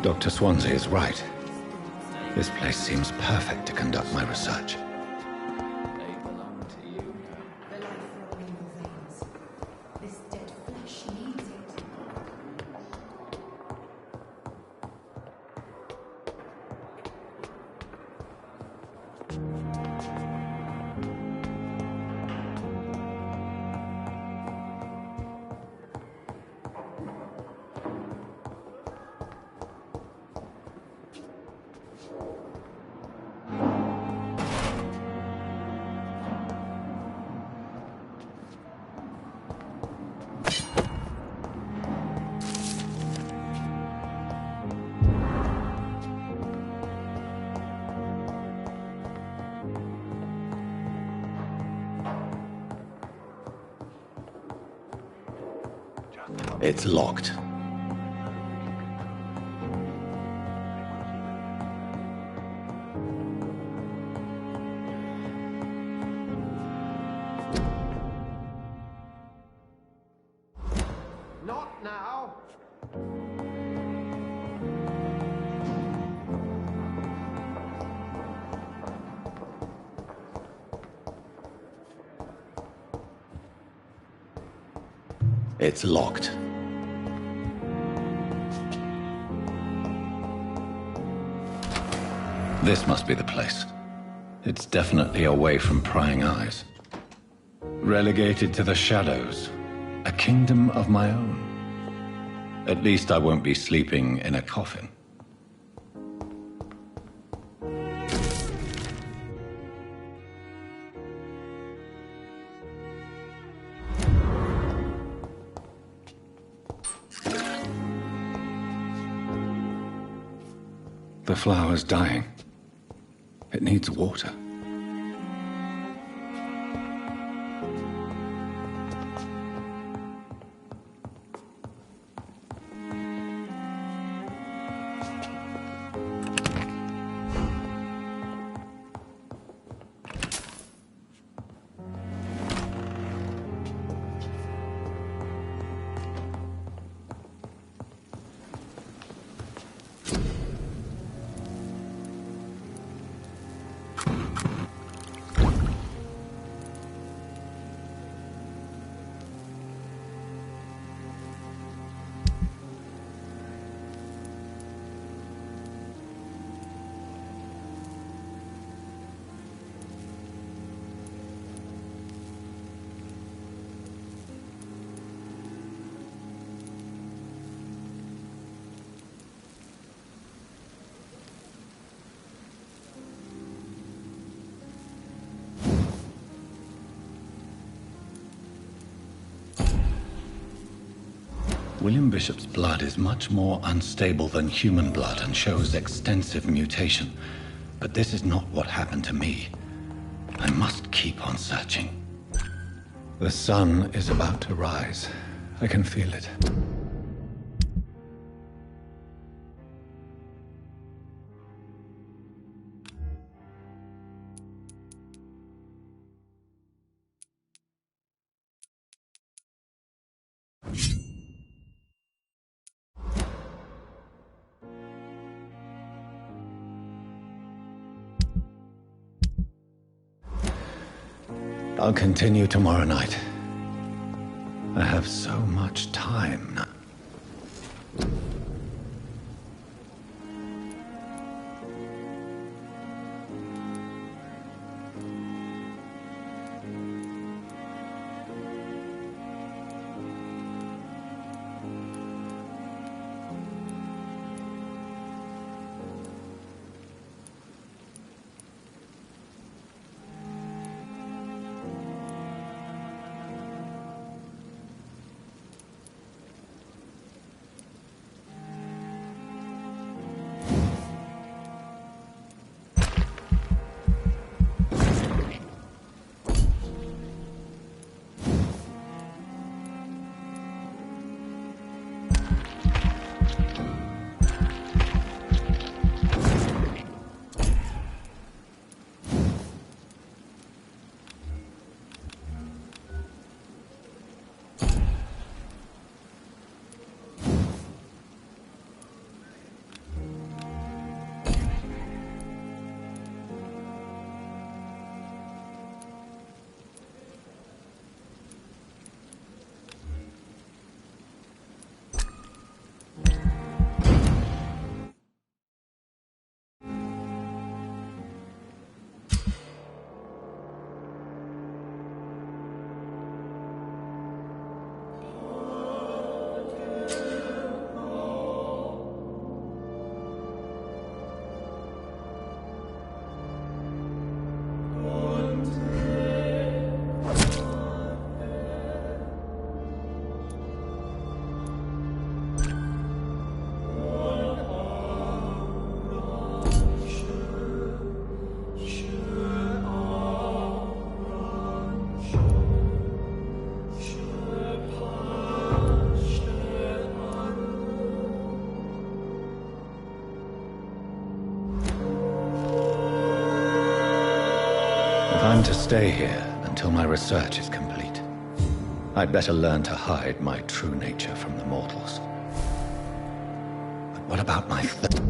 Dr. Swansea is right. This place seems perfect to conduct my research. It's locked. Not now. It's locked. This must be the place. It's definitely away from prying eyes. Relegated to the shadows. A kingdom of my own. At least I won't be sleeping in a coffin. The flower's dying. It needs water. William Bishop's blood is much more unstable than human blood and shows extensive mutation. But this is not what happened to me. I must keep on searching. The sun is about to rise. I can feel it. I'll continue tomorrow night. I have so much time now. I'm to stay here until my research is complete, I'd better learn to hide my true nature from the mortals. But what about my thirst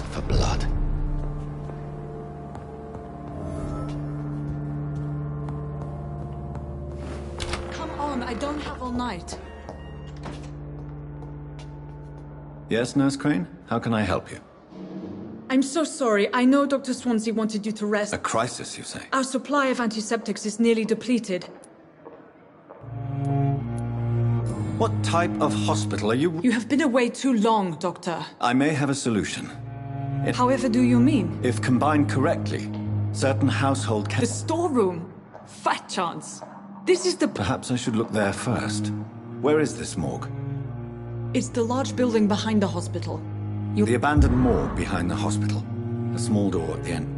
for blood? Come on, I don't have all night. Yes, Nurse Crane? How can I help you? I'm so sorry. I know Dr. Swansea wanted you to rest. A crisis, you say? Our supply of antiseptics is nearly depleted. What type of hospital are you? You have been away too long, Doctor. I may have a solution. However do you mean? If combined correctly, certain household The storeroom? Fat chance. This is the... Perhaps I should look there first. Where is this morgue? It's the large building behind the hospital. The abandoned morgue behind the hospital. A small door at the end.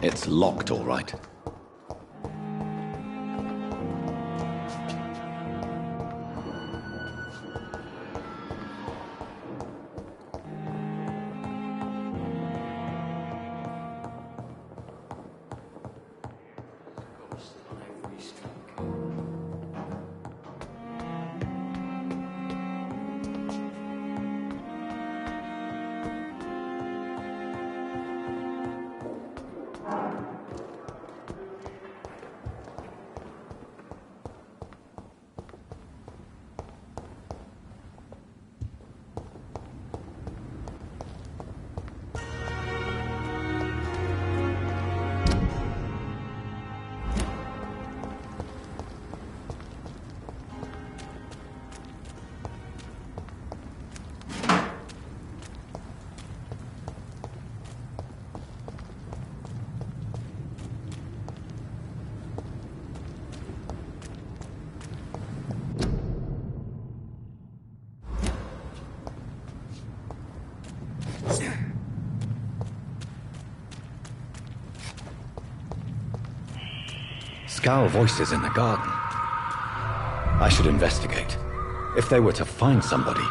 It's locked, all right. Scowl voices in the garden. I should investigate. If they were to find somebody...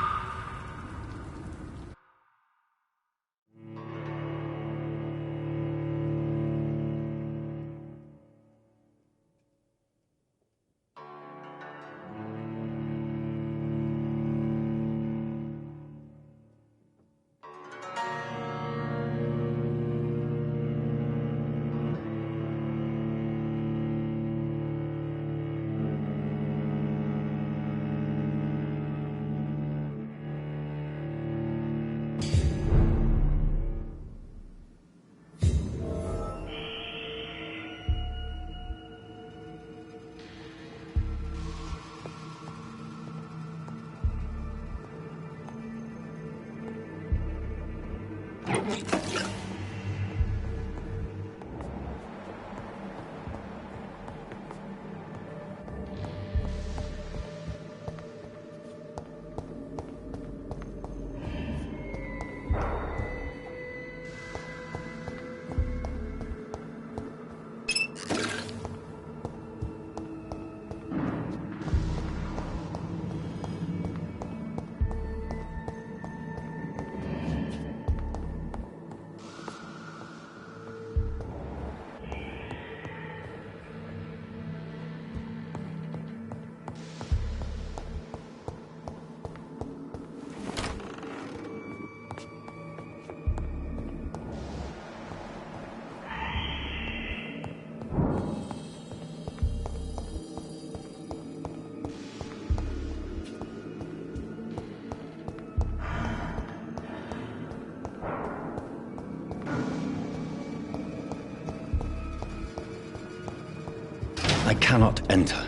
I cannot enter.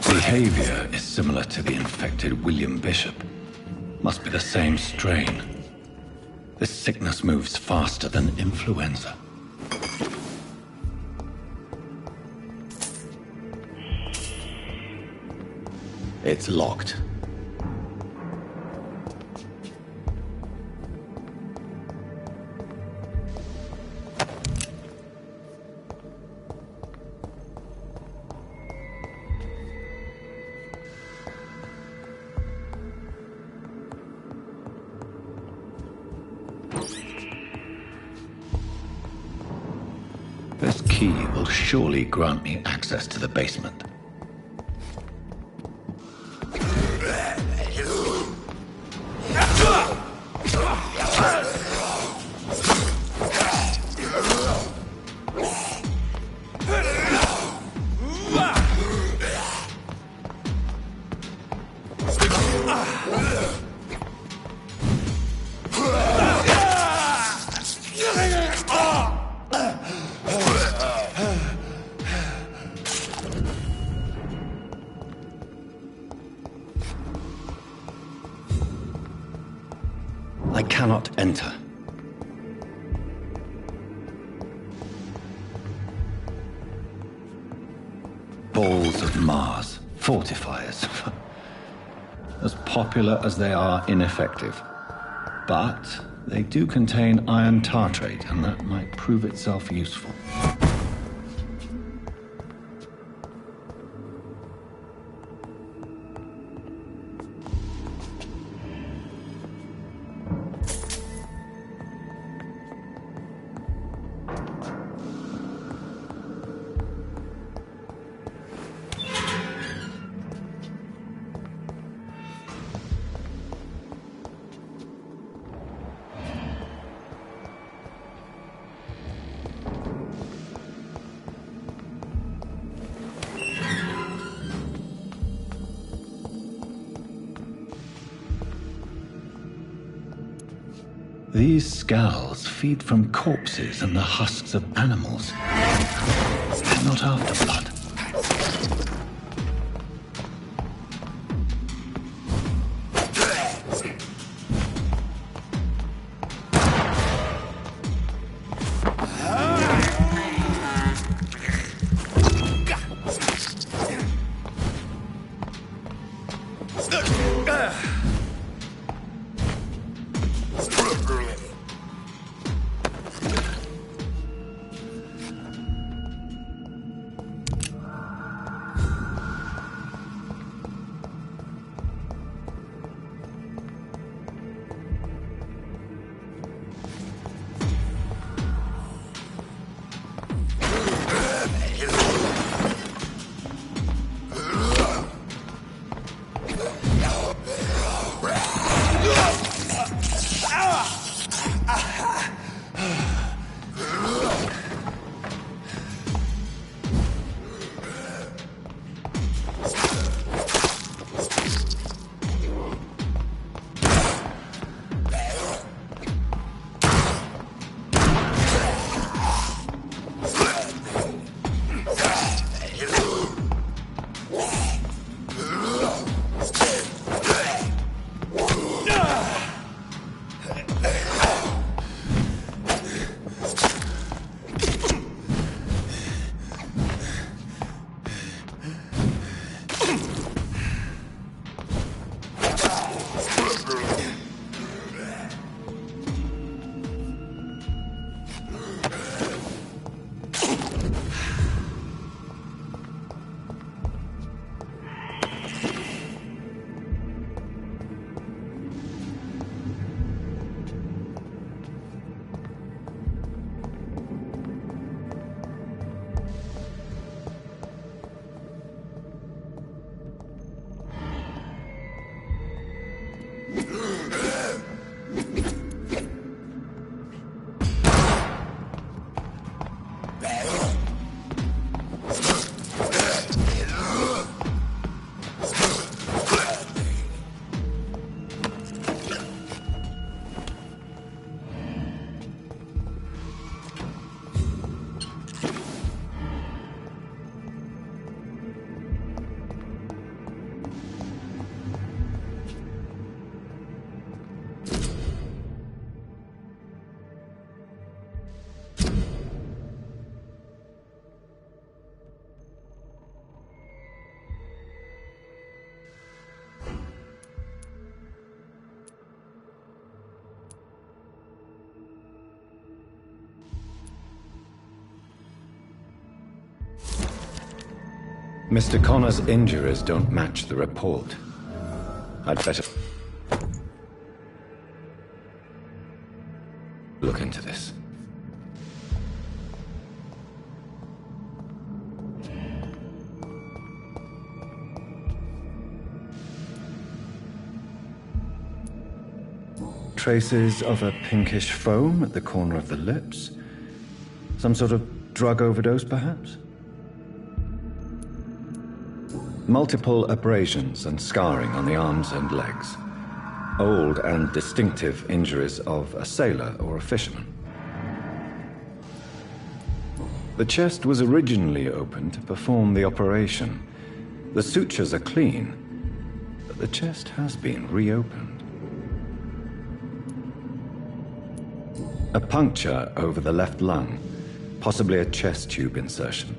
Behavior is similar to the infected William Bishop. Must be the same strain. This sickness moves faster than influenza. It's locked. This key will surely grant me access to the basement. I cannot enter. Balls of Mars, fortifiers. As popular as they are ineffective. But they do contain iron tartrate, and that might prove itself useful. These skulls feed from corpses and the husks of animals. They're not after blood. Mr. Connor's injuries don't match the report. I'd better look into this. Traces of a pinkish foam at the corner of the lips. Some sort of drug overdose, perhaps? Multiple abrasions and scarring on the arms and legs. Old and distinctive injuries of a sailor or a fisherman. The chest was originally opened to perform the operation. The sutures are clean, but the chest has been reopened. A puncture over the left lung, possibly a chest tube insertion.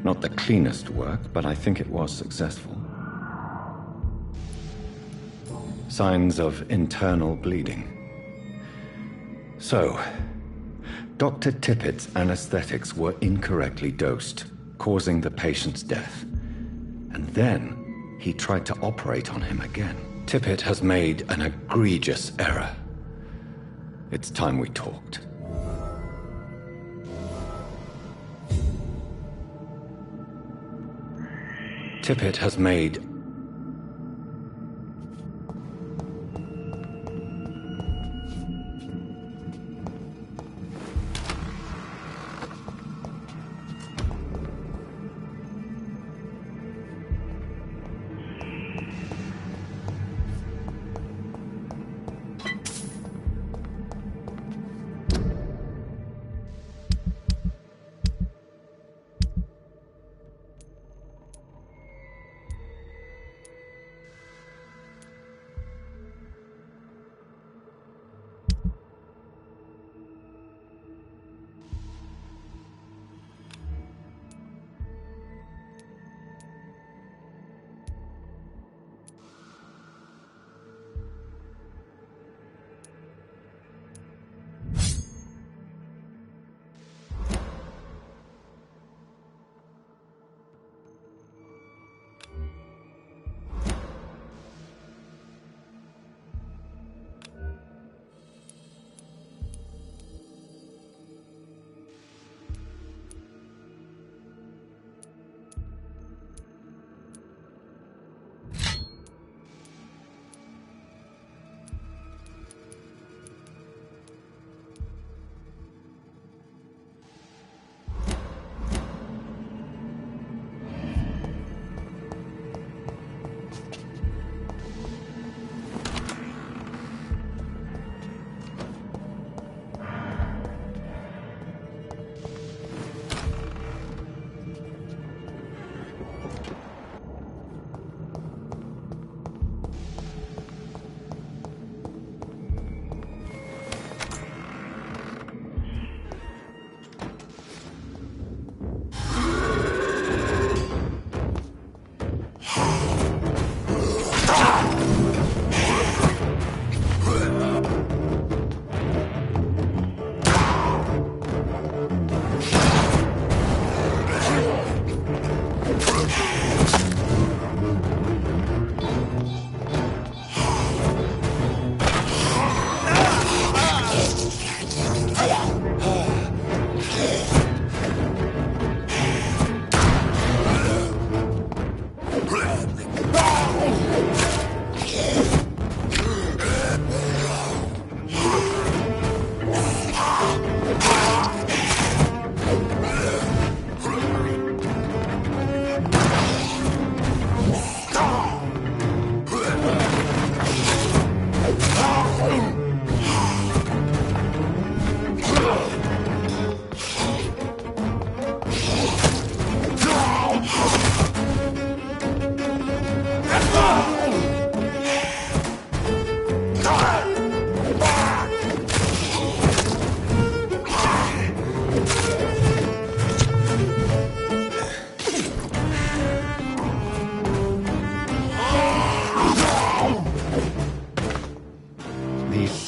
Not the cleanest work, but I think it was successful. Signs of internal bleeding. So, Dr. Tippett's anesthetics were incorrectly dosed, causing the patient's death. And then he tried to operate on him again. Tippett has made an egregious error. It's time we talked. Tippett has made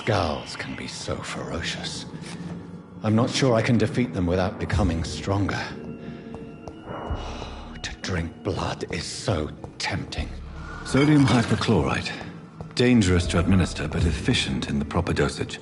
Skulls can be so ferocious. I'm not sure I can defeat them without becoming stronger. To drink blood is so tempting. Sodium hypochlorite. Dangerous to administer, but efficient in the proper dosage.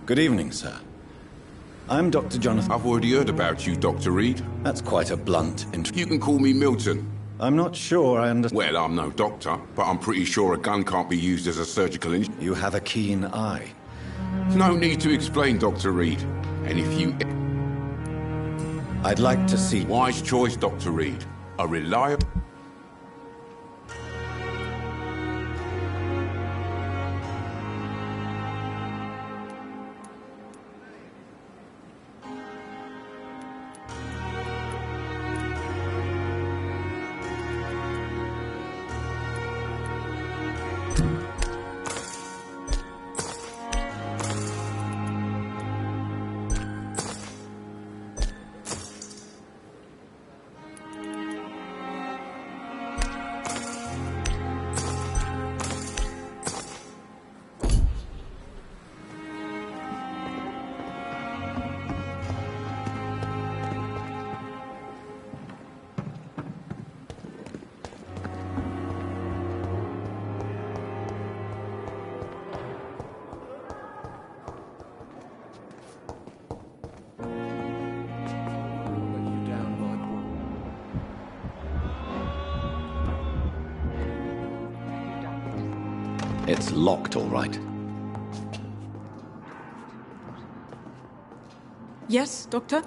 Good evening, sir. I'm Dr. Jonathan. I've already heard about you, Dr. Reid. That's quite a blunt You can call me Milton. I'm not sure I understand. Well, I'm no doctor, but I'm pretty sure a gun can't be used as a surgical instrument. You have a keen eye. No need to explain, Dr. Reid. And if you... I'd like to see... Wise choice, Dr. Reid. A reliable... It's locked, all right. Yes, Doctor?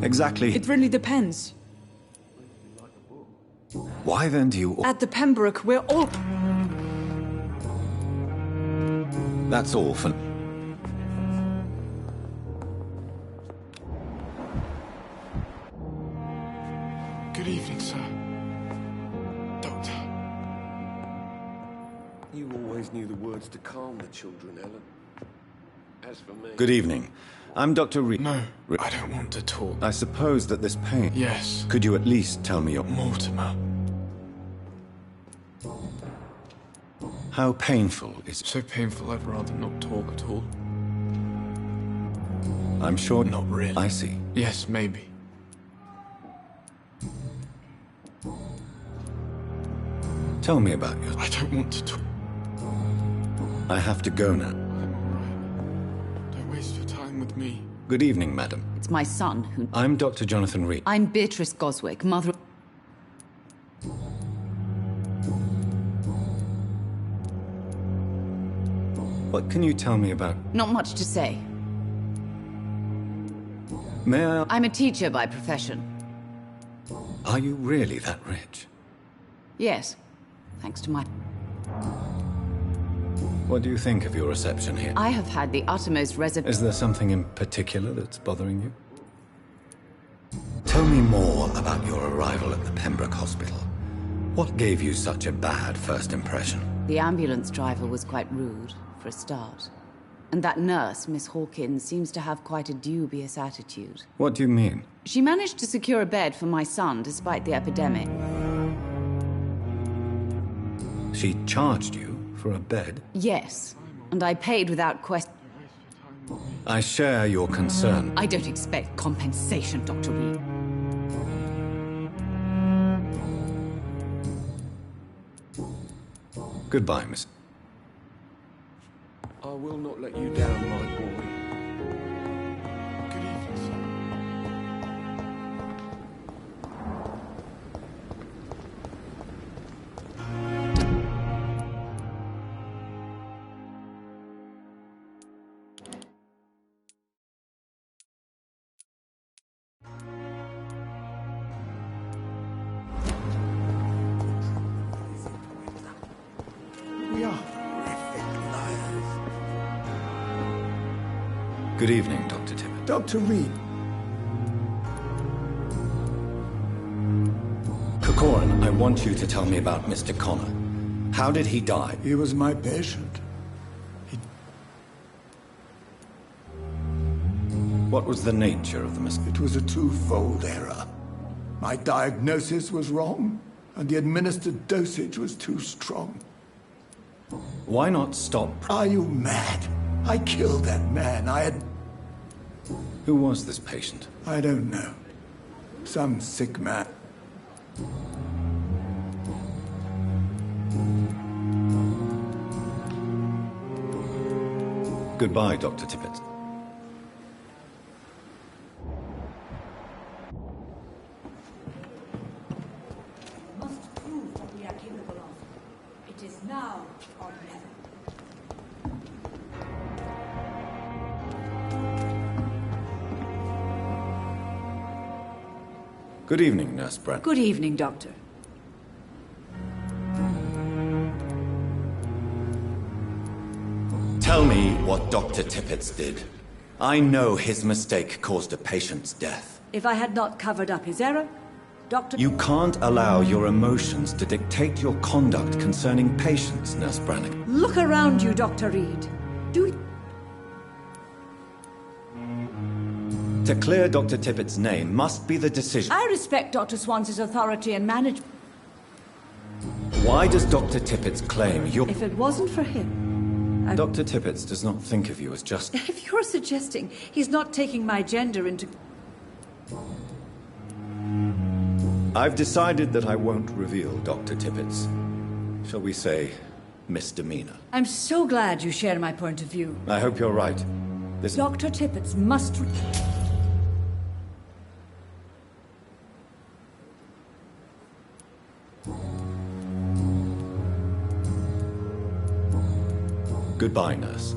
Exactly. It really depends. Why then do you... At the Pembroke, we're all... That's all for... Good evening, sir. Doctor. You always knew the words to calm the children, Ellen. As for me... Good evening. I'm Dr. Reid. No, I don't want to talk. I suppose that this pain... Yes. Could you at least tell me your... Mortimer. How painful is it? So painful I'd rather not talk at all. I'm sure... Not really. I see. Yes, maybe. Tell me about your... I don't want to talk. I have to go now. I'm all right. Don't waste your time with me. Good evening, madam. It's my son who... I'm Dr. Jonathan Reid. I'm Beatrice Goswick, mother... What can you tell me about... Not much to say. May I... I'm a teacher by profession. Are you really that rich? Yes, thanks to my... What do you think of your reception here? I have had the uttermost Is there something in particular that's bothering you? Tell me more about your arrival at the Pembroke Hospital. What gave you such a bad first impression? The ambulance driver was quite rude, for a start. And that nurse, Miss Hawkins, seems to have quite a dubious attitude. What do you mean? She managed to secure a bed for my son despite the epidemic. She charged you for a bed? Yes, and I paid without question. I share your concern. I don't expect compensation, Dr. Reid. Goodbye, miss. I will not let you down, my boy. Good evening, sir. We are horrific liars. Good evening, Dr. Tibbet. Dr. Reid. Corcoran, I want you to tell me about Mr. Connor. How did he die? He was my patient. What was the nature of the mistake? It was a twofold error. My diagnosis was wrong, and the administered dosage was too strong. Why not stop? Are you mad? I killed that man. I had... Who was this patient? I don't know. Some sick man. What Goodbye, Dr. Tippett. Must prove what we are capable of. It is now or never. Good evening, Nurse Brent. Good evening, Doctor. Tell me what Dr. Tippett did. I know his mistake caused a patient's death. If I had not covered up his error, Doctor... You can't allow your emotions to dictate your conduct concerning patients, Nurse Brannigan. Look around you, Dr. Reid. To clear Dr. Tippett's name must be the decision. I respect Dr. Swans's authority and management. Why does Dr. Tippett claim you're... If it wasn't for him... Dr. Tippett does not think of you as just... If you're suggesting he's not taking my gender into... I've decided that I won't reveal Dr. Tippett's, shall we say, misdemeanor. I'm so glad you share my point of view. I hope you're right. This... Dr. Tippett must... Goodbye, nurse.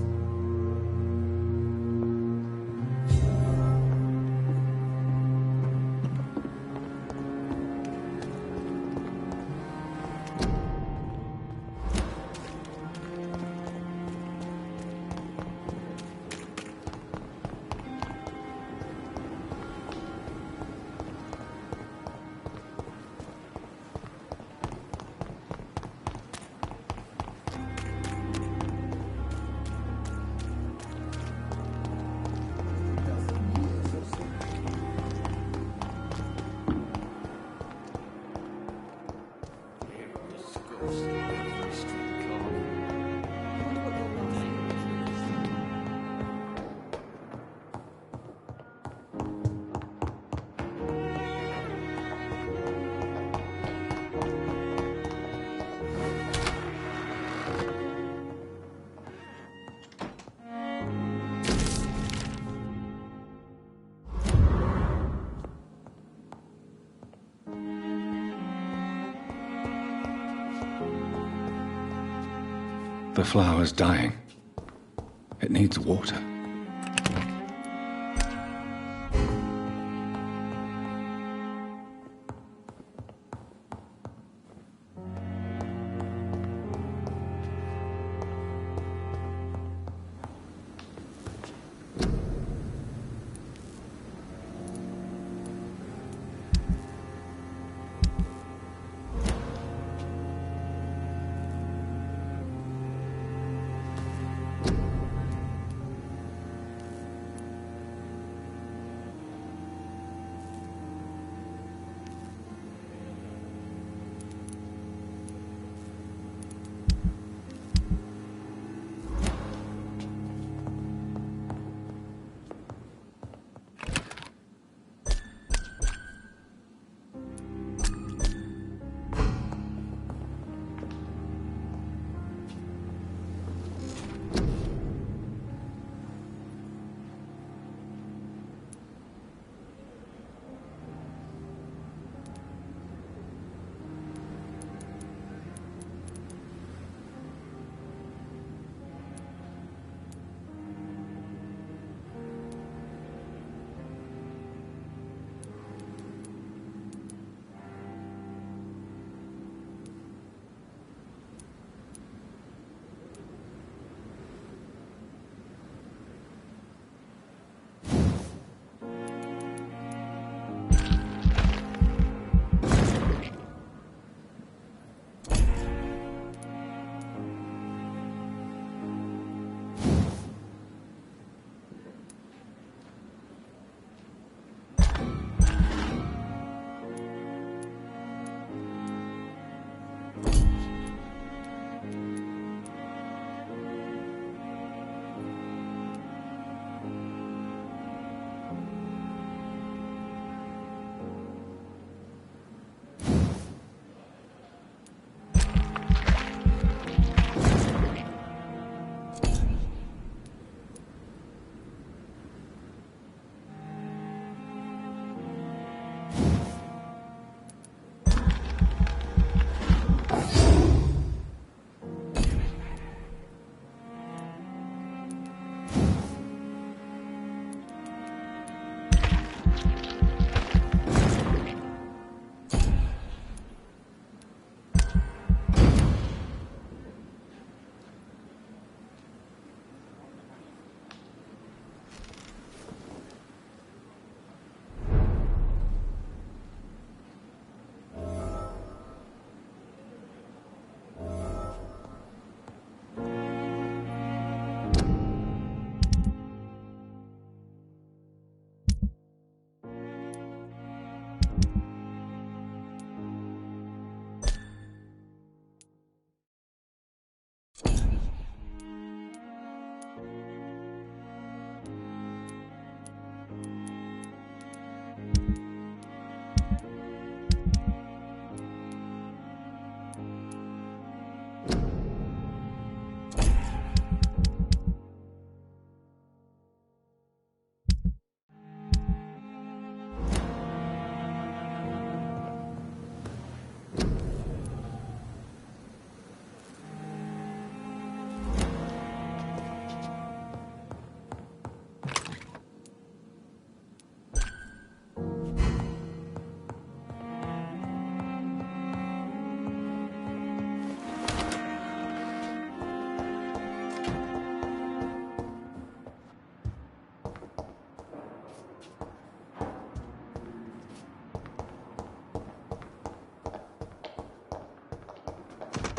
The flower's dying. It needs water.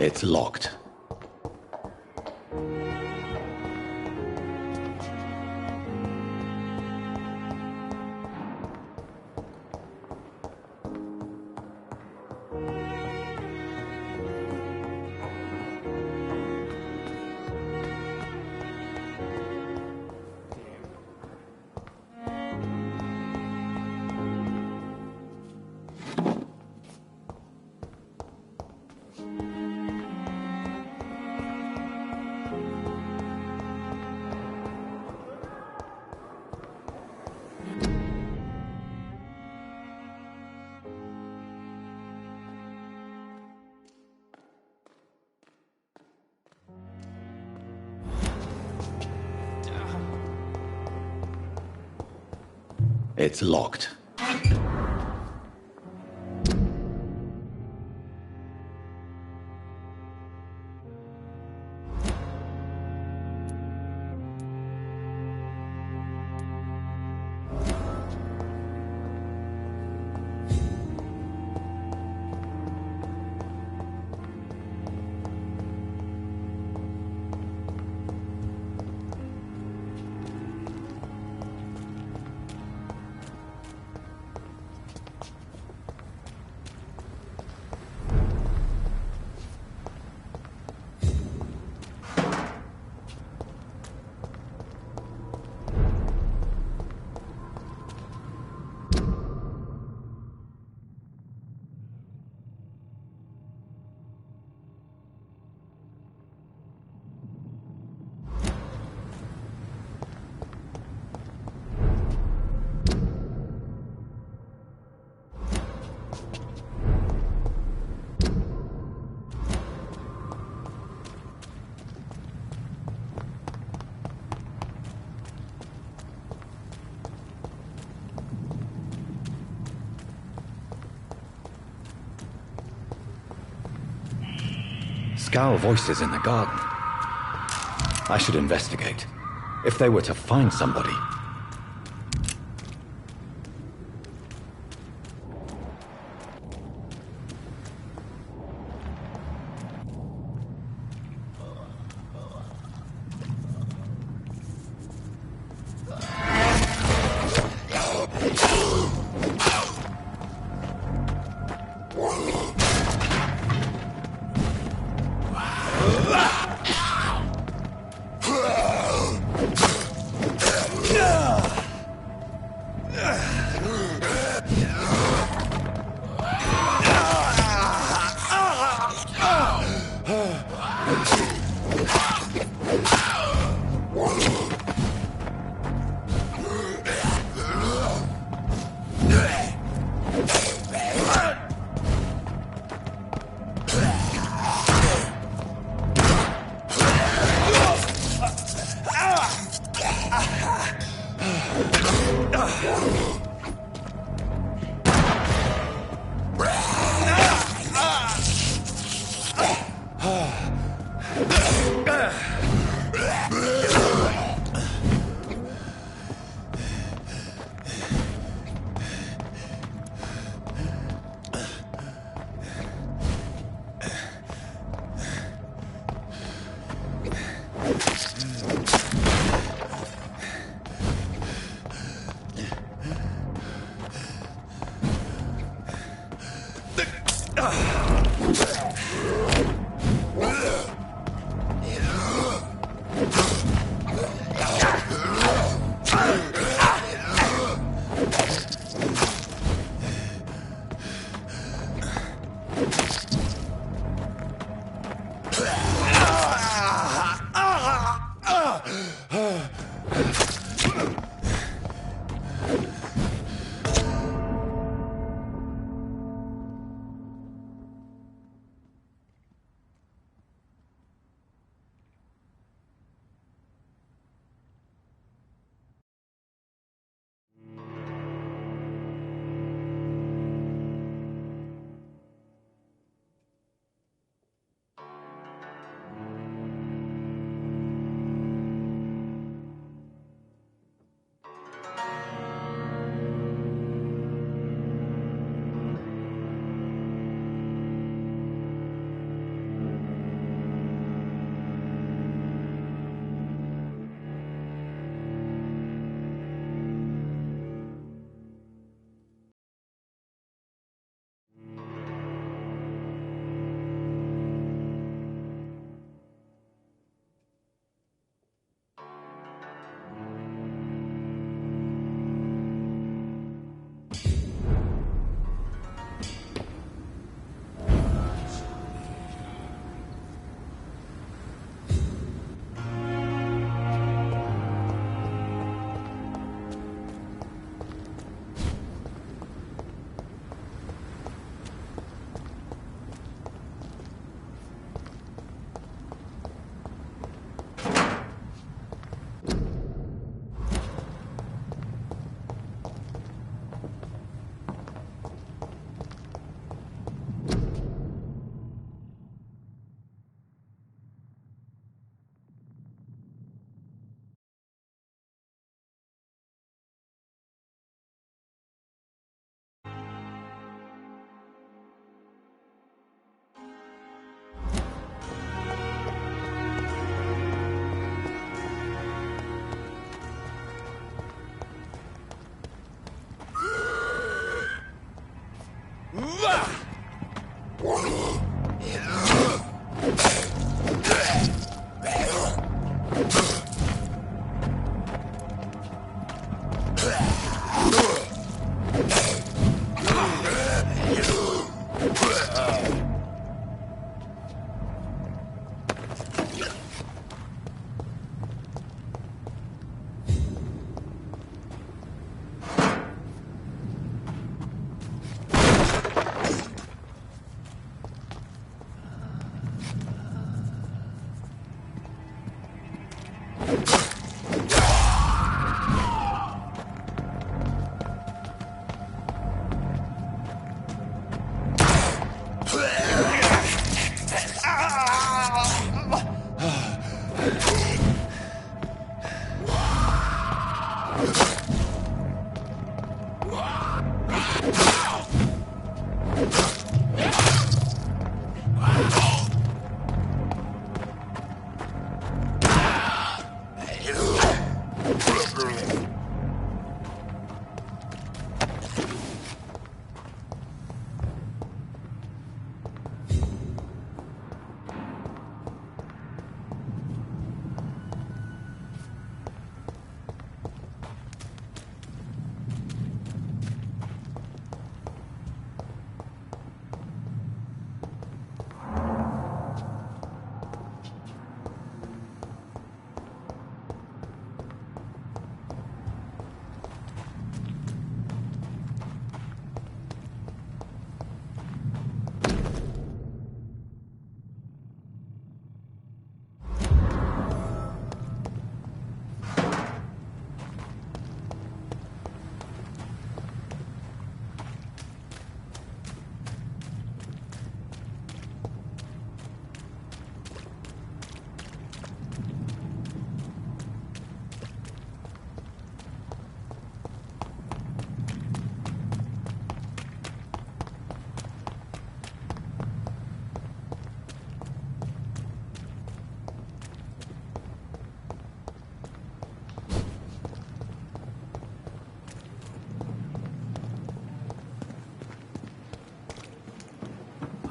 It's locked. It's locked. Scowl voices in the garden. I should investigate. If they were to find somebody.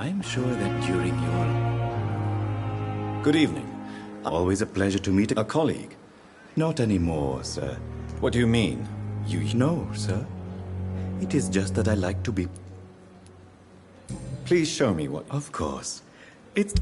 I'm sure that during your... Good evening. Always a pleasure to meet a colleague. Not anymore, sir. What do you mean? You know, sir. It is just that I like to be... Please show me what... Of course. It's...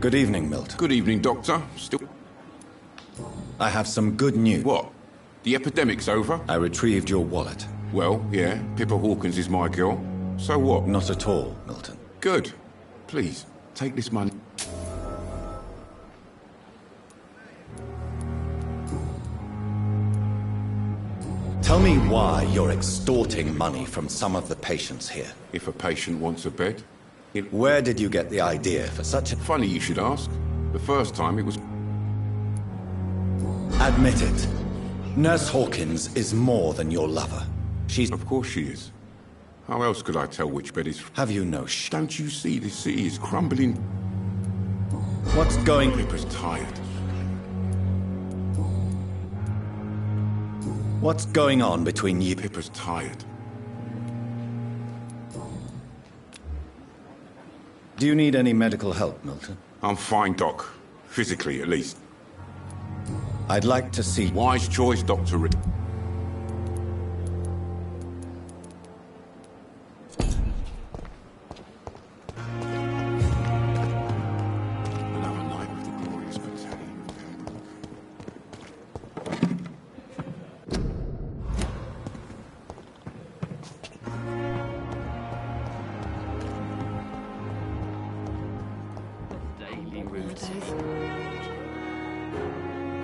Good evening, Milton. Good evening, Doctor. Still... I have some good news. What? The epidemic's over? I retrieved your wallet. Well, yeah, Pippa Hawkins is my girl. So what? Not at all, Milton. Good. Please, take this money. Tell me why you're extorting money from some of the patients here. If a patient wants a bed... Where did you get the idea for such a... Funny you should ask. The first time it was... Admit it. Nurse Hawkins is more than your lover. She's... Of course she is. How else could I tell which bed is... Have you no Don't you see the city is crumbling? What's going... Pippa's tired. What's going on between you? Pippa's tired. Do you need any medical help, Milton? I'm fine, Doc. Physically, at least. I'd like to see... Wise choice, Dr. Reid. Another night with the glorious battalion of Pembroke.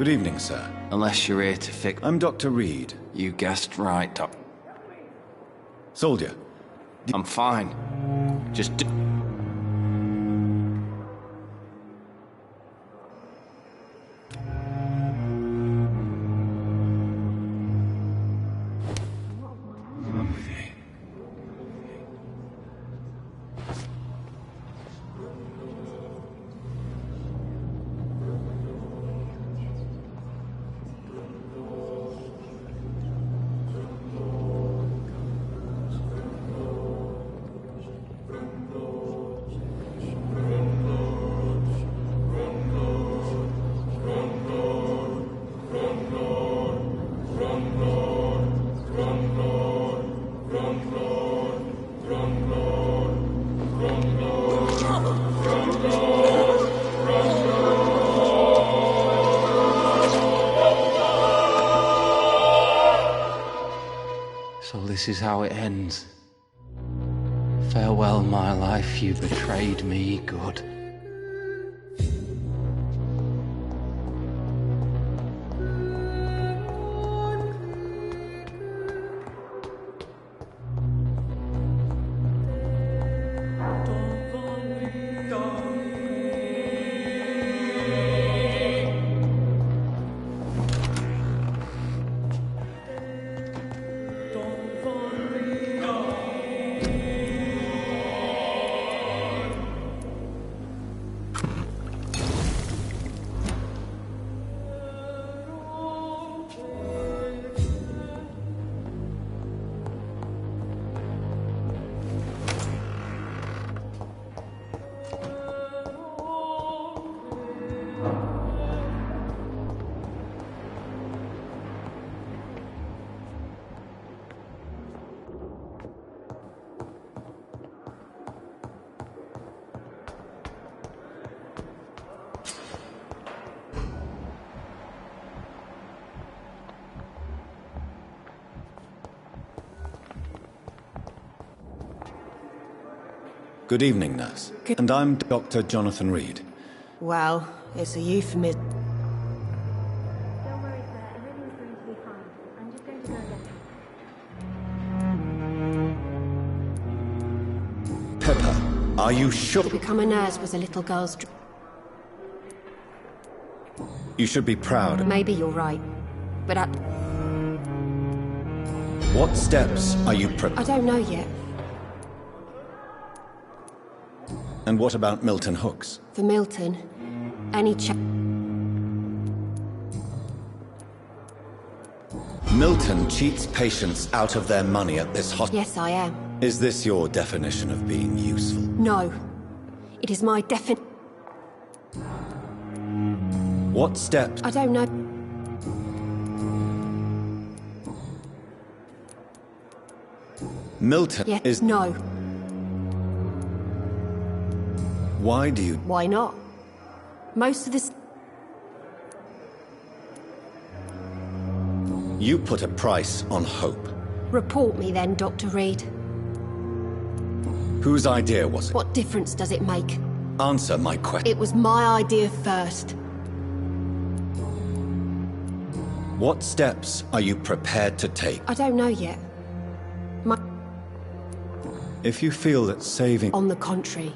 Good evening, sir. Unless you're here to fix... I'm Dr. Reid. You guessed right, Doc. Soldier. I'm fine. Just do... So this is how it ends. Farewell, my life, you betrayed me, good. Good evening, nurse. And I'm Dr. Jonathan Reid. Well, it's a euphemism. Don't worry, sir. Everything's going to be fine. I'm just going to go get her. Pepper, are you sure? To become a nurse was a little girl's dream. You should be proud. Maybe you're right. But What steps are you I don't know yet. And what about Milton Hooks? For Milton, any Milton cheats patients out of their money at this hospital. Yes, I am. Is this your definition of being useful? No. It is my What steps? I don't know. Milton is... No. Why do you... Why not? Most of this... You put a price on hope. Report me then, Dr. Reid. Whose idea was it? What difference does it make? Answer my question. It was my idea first. What steps are you prepared to take? I don't know yet. If you feel that saving... On the contrary.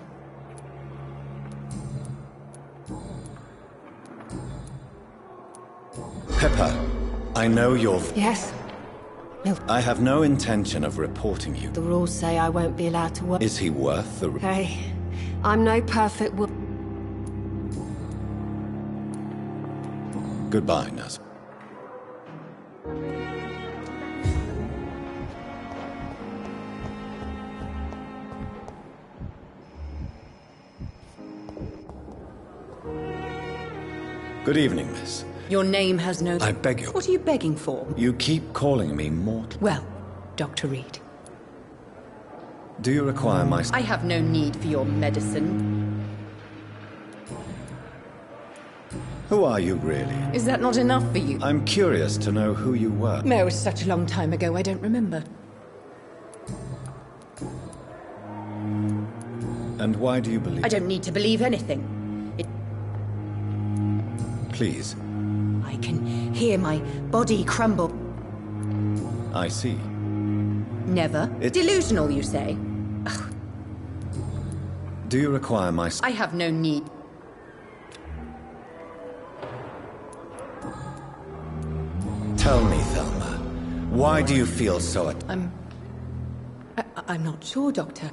Pepper, I know you're... Yes? I have no intention of reporting you. The rules say I won't be allowed to work. Is he worth the... Hey, I'm no perfect Goodbye, nurse. Good evening, miss. Your name has no... I beg you. What are you begging for? You keep calling me mortal. Well, Dr. Reid. Do you require my... I have no need for your medicine. Who are you, really? Is that not enough for you? I'm curious to know who you were. No, it was such a long time ago, I don't remember. And why do you believe... I don't need to believe anything. Please. I can hear my body crumble. I see. Never. Delusional, you say? Ugh. Do you require my... I have no need. Tell me, Thelma, why do you feel so... I'm not sure, Doctor.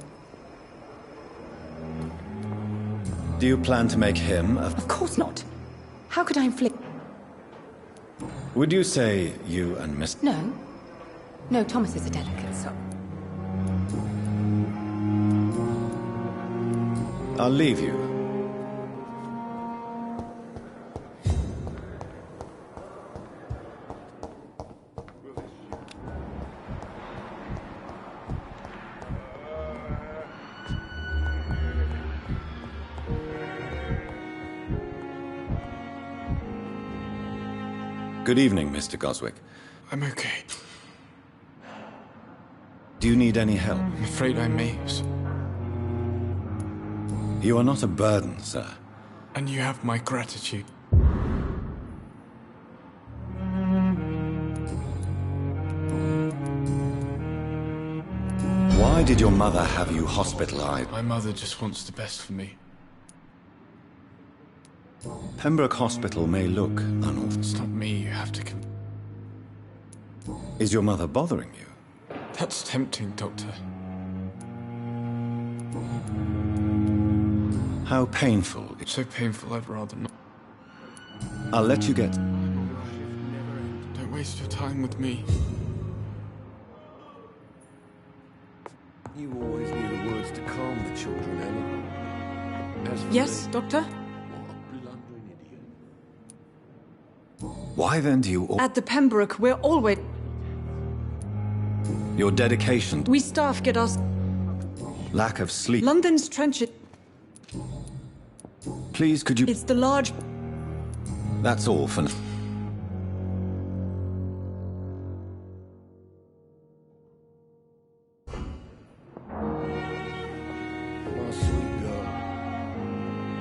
Do you plan to make him a... Of course not. How could I inflict... Would you say you and Miss... No. No, Thomas is a delicate soul. I'll leave you. Good evening, Mr. Goswick. I'm okay. Do you need any help? I'm afraid I may. You are not a burden, sir. And you have my gratitude. Why did your mother have you hospitalized? My mother just wants the best for me. Pembroke Hospital may look unorthodox. It's not me you have to... Is your mother bothering you? That's tempting, Doctor. How painful. So painful, I'd rather not. I'll let you get... Don't waste your time with me. You always knew the words to calm the children, Ellen. Yes, Doctor? Why then do you... At the Pembroke, we're always... Your dedication... We staff get us... Lack of sleep... London's trench... Please, could you... It's the large... That's all for now. My sweet girl.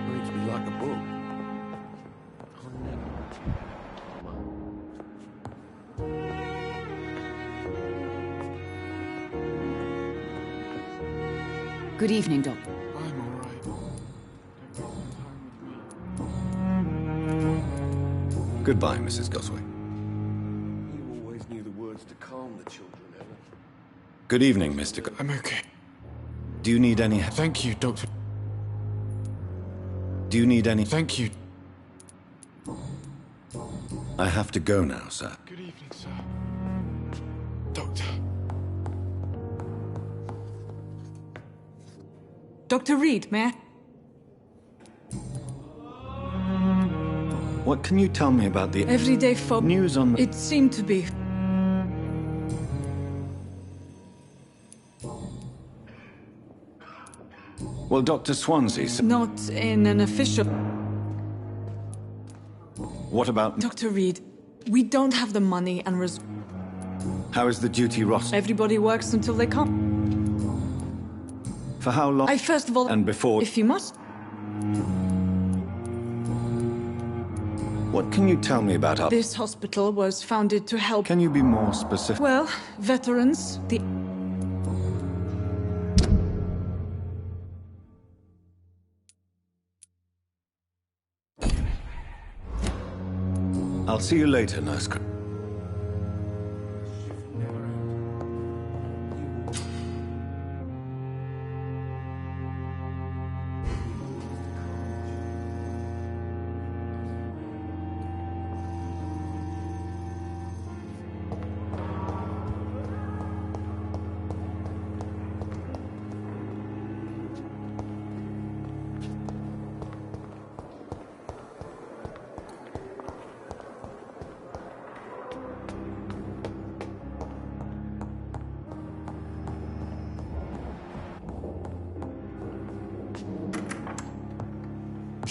Reads me like a book. Good evening, Doctor. I'm all right. Goodbye, Mrs. Goswick. You always knew the words to calm the children, Ellen. Good evening, Mr. I'm okay. Do you need any help? Thank you, Doctor. Do you need any... Thank you. I have to go now, sir. Good evening, sir. Doctor. Dr. Reid, may I? What can you tell me about the... Everyday folk... News on the... It seemed to be... Well, Dr. Swansea... Not in an official... What about... Dr. Reid, we don't have the money and How is the duty roster? Everybody works until they come. For how long? I first of all... And before... If you must. What can you tell me about our... This hospital was founded to help... Can you be more specific? Well, veterans, the... I'll see you later, Nurse.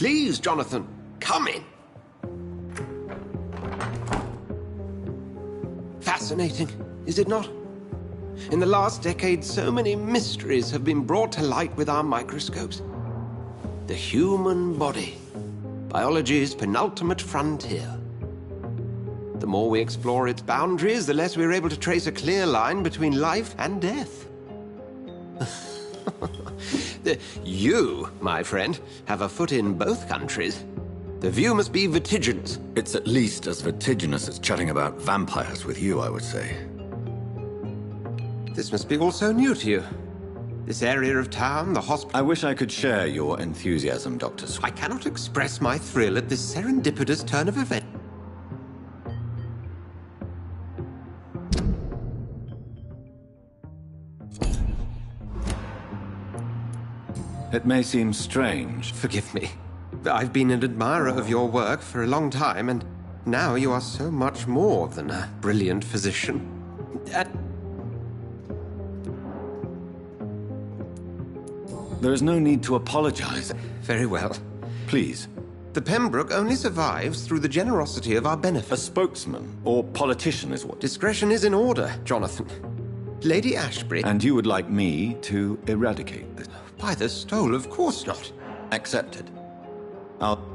Please, Jonathan, come in. Fascinating, is it not? In the last decade, so many mysteries have been brought to light with our microscopes. The human body, biology's penultimate frontier. The more we explore its boundaries, the less we're able to trace a clear line between life and death. You, my friend, have a foot in both countries. The view must be vertiginous. It's at least as vertiginous as chatting about vampires with you, I would say. This must be all so new to you. This area of town, the hospital... I wish I could share your enthusiasm, Dr. I cannot express my thrill at this serendipitous turn of events. It may seem strange. Forgive me. I've been an admirer of your work for a long time, and now you are so much more than a brilliant physician. There is no need to apologize. Very well. Please. The Pembroke only survives through the generosity of our benefit. A spokesman or politician is what? Discretion is in order, Jonathan. Lady Ashbury... And you would like me to eradicate this? By the stole, of course not. Accepted. I'll...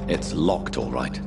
It's locked, all right.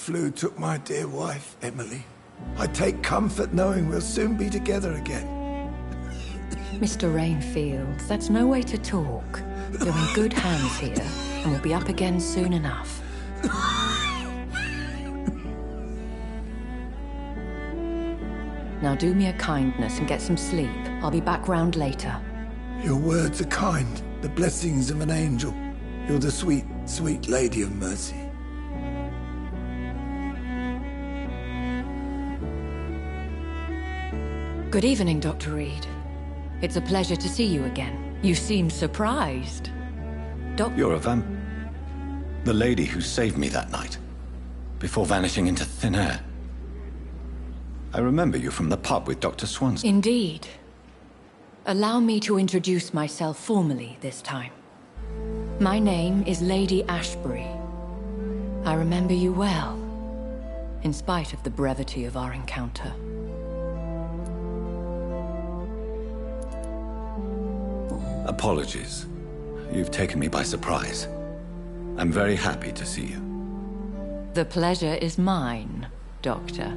flu took my dear wife, Emily. I take comfort knowing we'll soon be together again. Mr. Rainfield, that's no way to talk. You're in good hands here, and we'll be up again soon enough. Now do me a kindness and get some sleep. I'll be back round later. Your words are kind, the blessings of an angel. You're the sweet, sweet Lady of Mercy. Good evening, Dr. Reid. It's a pleasure to see you again. You seem surprised. You're a the lady who saved me that night, before vanishing into thin air. I remember you from the pub with Dr. Swansea. Indeed. Allow me to introduce myself formally this time. My name is Lady Ashbury. I remember you well, in spite of the brevity of our encounter. Apologies. You've taken me by surprise. I'm very happy to see you. The pleasure is mine, Doctor.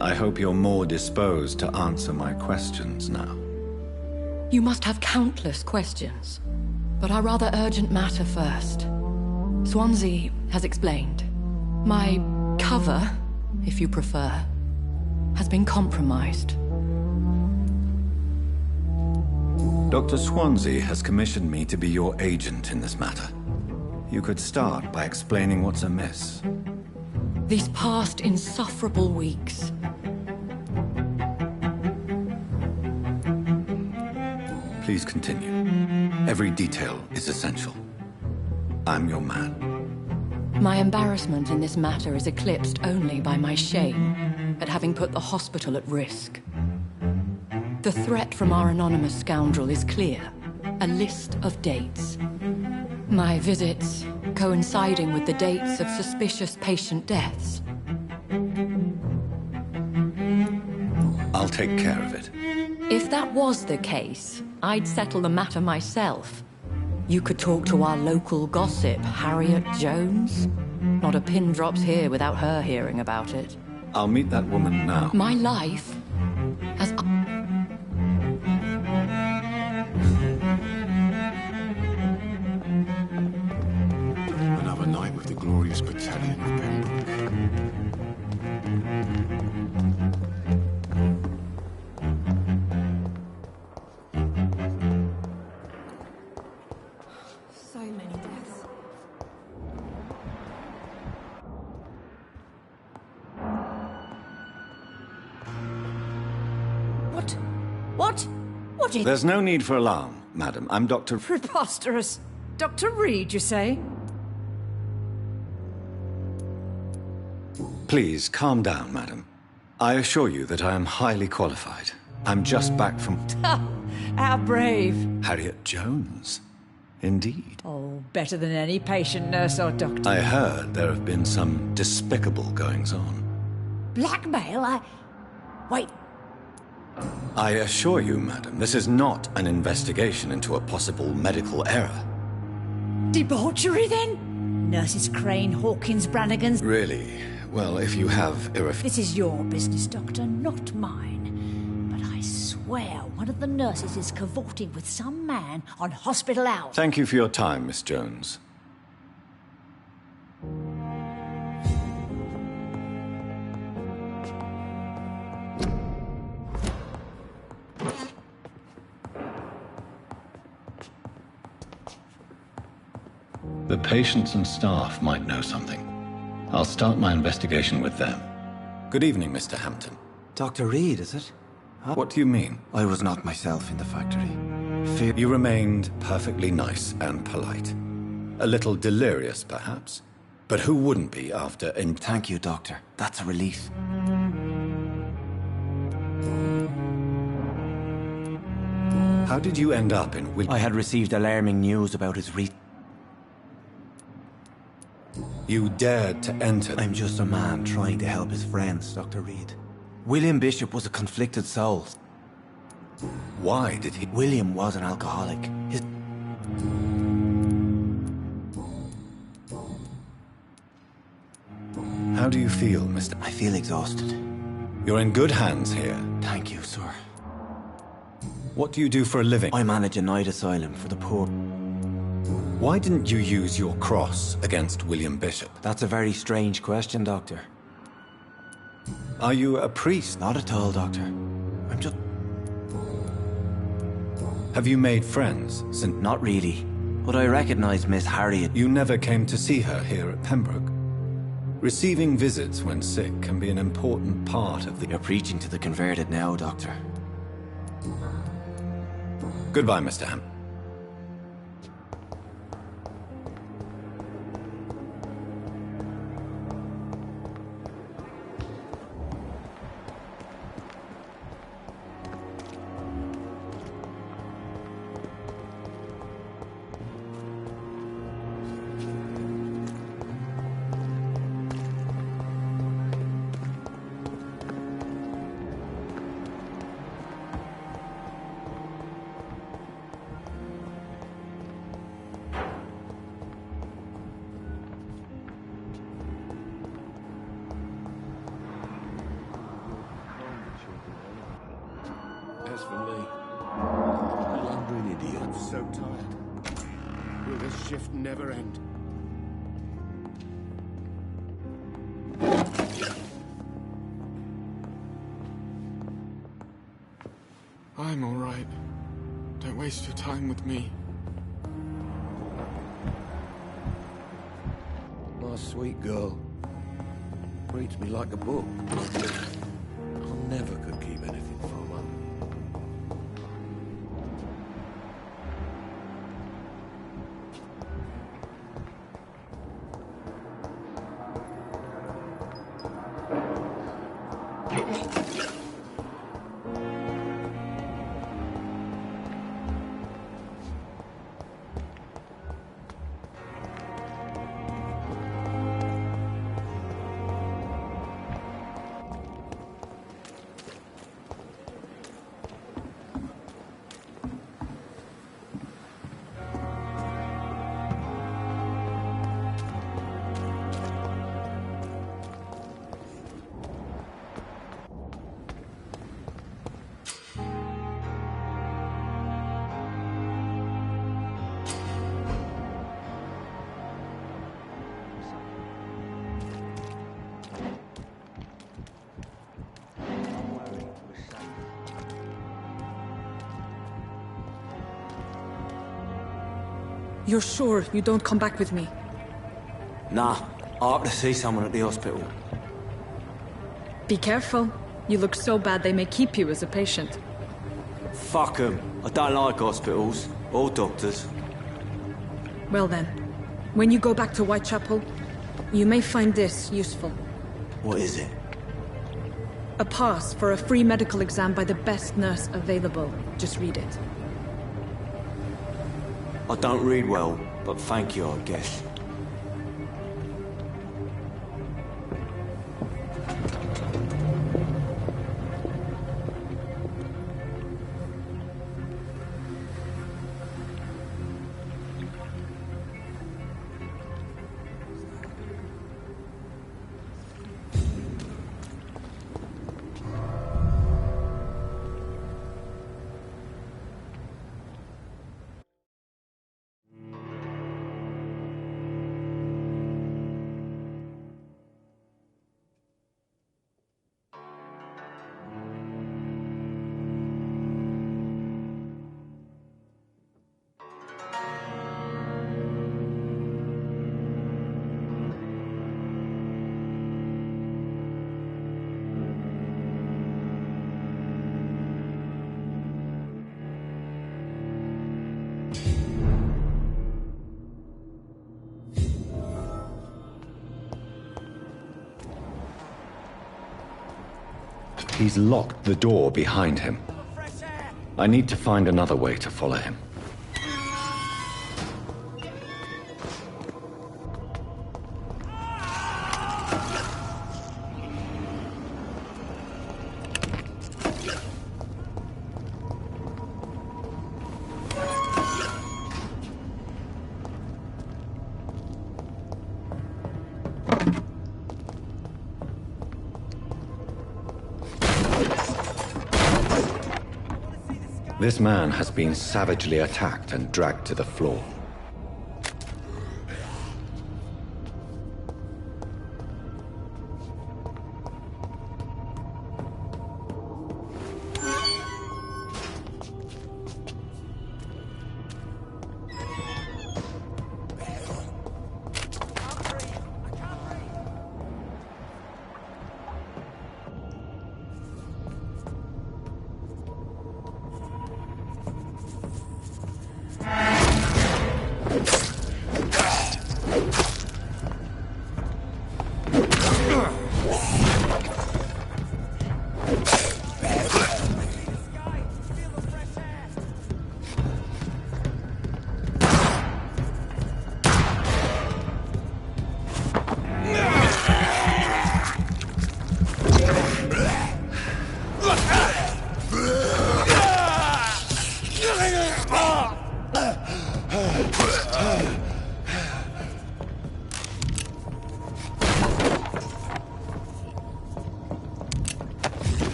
I hope you're more disposed to answer my questions now. You must have countless questions, but our rather urgent matter first. Swansea has explained. My cover, if you prefer, has been compromised. Dr. Swansea has commissioned me to be your agent in this matter. You could start by explaining what's amiss. These past insufferable weeks. Please continue. Every detail is essential. I'm your man. My embarrassment in this matter is eclipsed only by my shame at having put the hospital at risk. The threat from our anonymous scoundrel is clear. A list of dates. My visits coinciding with the dates of suspicious patient deaths. I'll take care of it. If that was the case, I'd settle the matter myself. You could talk to our local gossip, Harriet Jones. Not a pin drops here without her hearing about it. I'll meet that woman now. My life has... Another night with the glorious battalion of Pembroke. So many deaths. What is... There's no need for alarm, madam. I'm Dr. Preposterous. Dr. Reid, you say? Please, calm down, madam. I assure you that I am highly qualified. I'm just back from... How brave. Harriet Jones. Indeed. Oh, better than any patient, nurse or doctor. I heard there have been some despicable goings-on. Blackmail? Wait. I assure you, madam, this is not an investigation into a possible medical error. Debauchery, then? Nurses Crane, Hawkins, Brannigan's... Really? Well, if you have This is your business, Doctor, not mine. But I swear one of the nurses is cavorting with some man on hospital hours. Thank you for your time, Miss Jones. The patients and staff might know something. I'll start my investigation with them. Good evening, Mr. Hampton. Dr. Reid, is it? Huh? What do you mean? I was not myself in the factory. You remained perfectly nice and polite. A little delirious, perhaps. But who wouldn't be after... Thank you, Doctor. That's a relief. How did you end up in I had received alarming news about his You dared to enter... I'm just a man trying to help his friends, Dr. Reid. William Bishop was a conflicted soul. Why did he... William was an alcoholic. How do you feel, Mr.? I feel exhausted. You're in good hands here. Thank you, sir. What do you do for a living? I manage a night asylum for the poor. Why didn't you use your cross against William Bishop? That's a very strange question, Doctor. Are you a priest? Not at all, Doctor. I'm just... Have you made friends since... Not really. But I recognize Miss Harriet. You never came to see her here at Pembroke? Receiving visits when sick can be an important part of the... You're preaching to the converted now, Doctor. Goodbye, Mr. Ham. As for me, a blundering idiot. I'm so tired. Will this shift never end? I'm all right. Don't waste your time with me. My sweet girl reads me like a book. I never could keep anything from her. You're sure you don't come back with me? Nah, I ought to see someone at the hospital. Be careful. You look so bad they may keep you as a patient. Fuck 'em. I don't like hospitals or doctors. Well then, when you go back to Whitechapel, you may find this useful. What is it? A pass for a free medical exam by the best nurse available. Just read it. I don't read well, but thank you, I guess. He's locked the door behind him. I need to find another way to follow him. This man has been savagely attacked and dragged to the floor.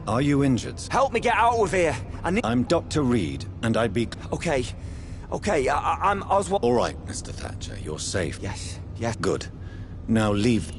Are you injured? Help me get out of here. I'm Dr. Reid, and I'd be... Okay. I'm Oswald. All right, Mr. Thatcher, you're safe. Yes. Good. Now leave...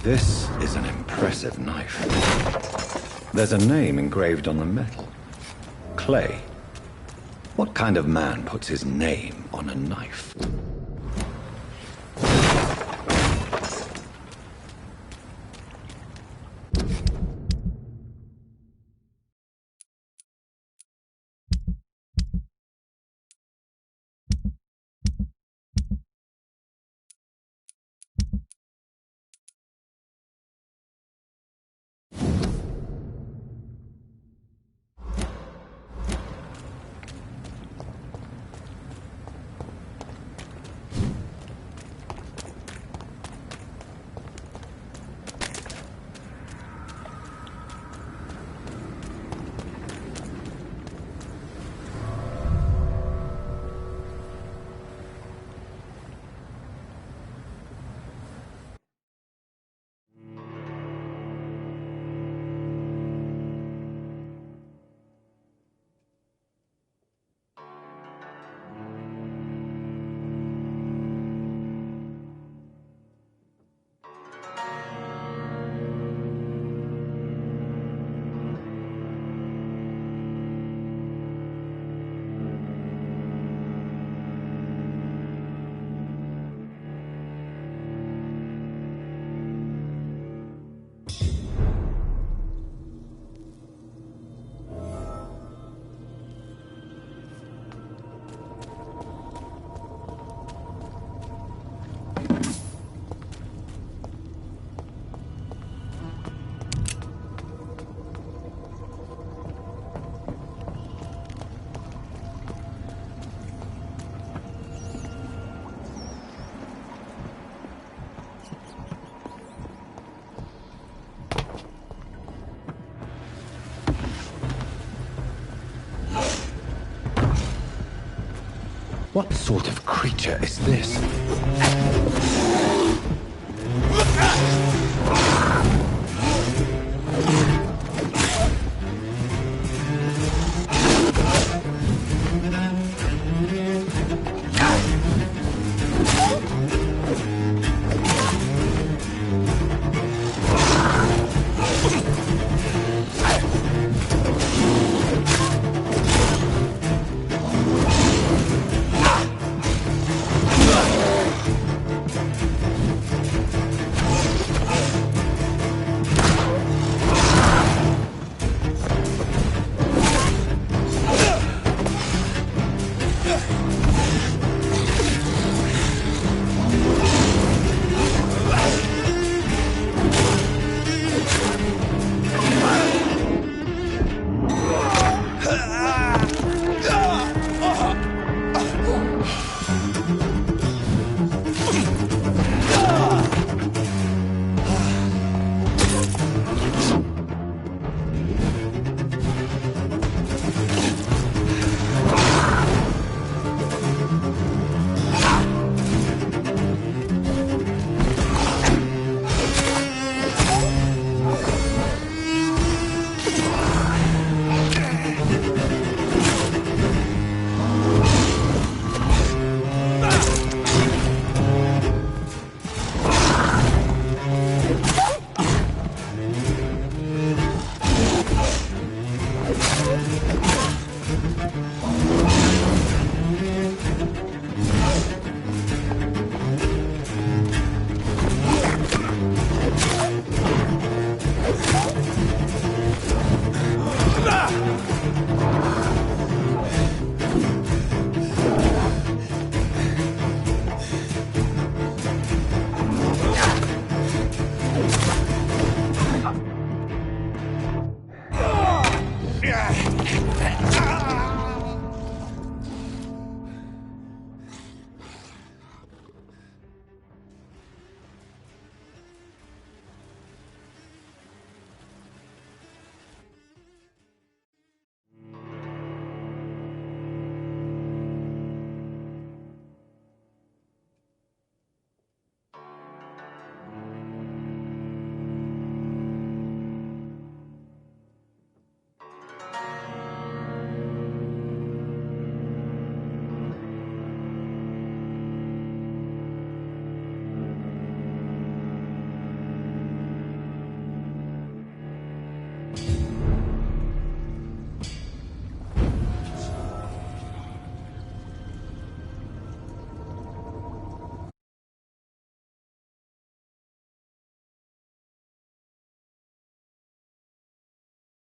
This is an impressive knife. There's a name engraved on the metal. Clay. What kind of man puts his name on a knife? What sort of creature is this?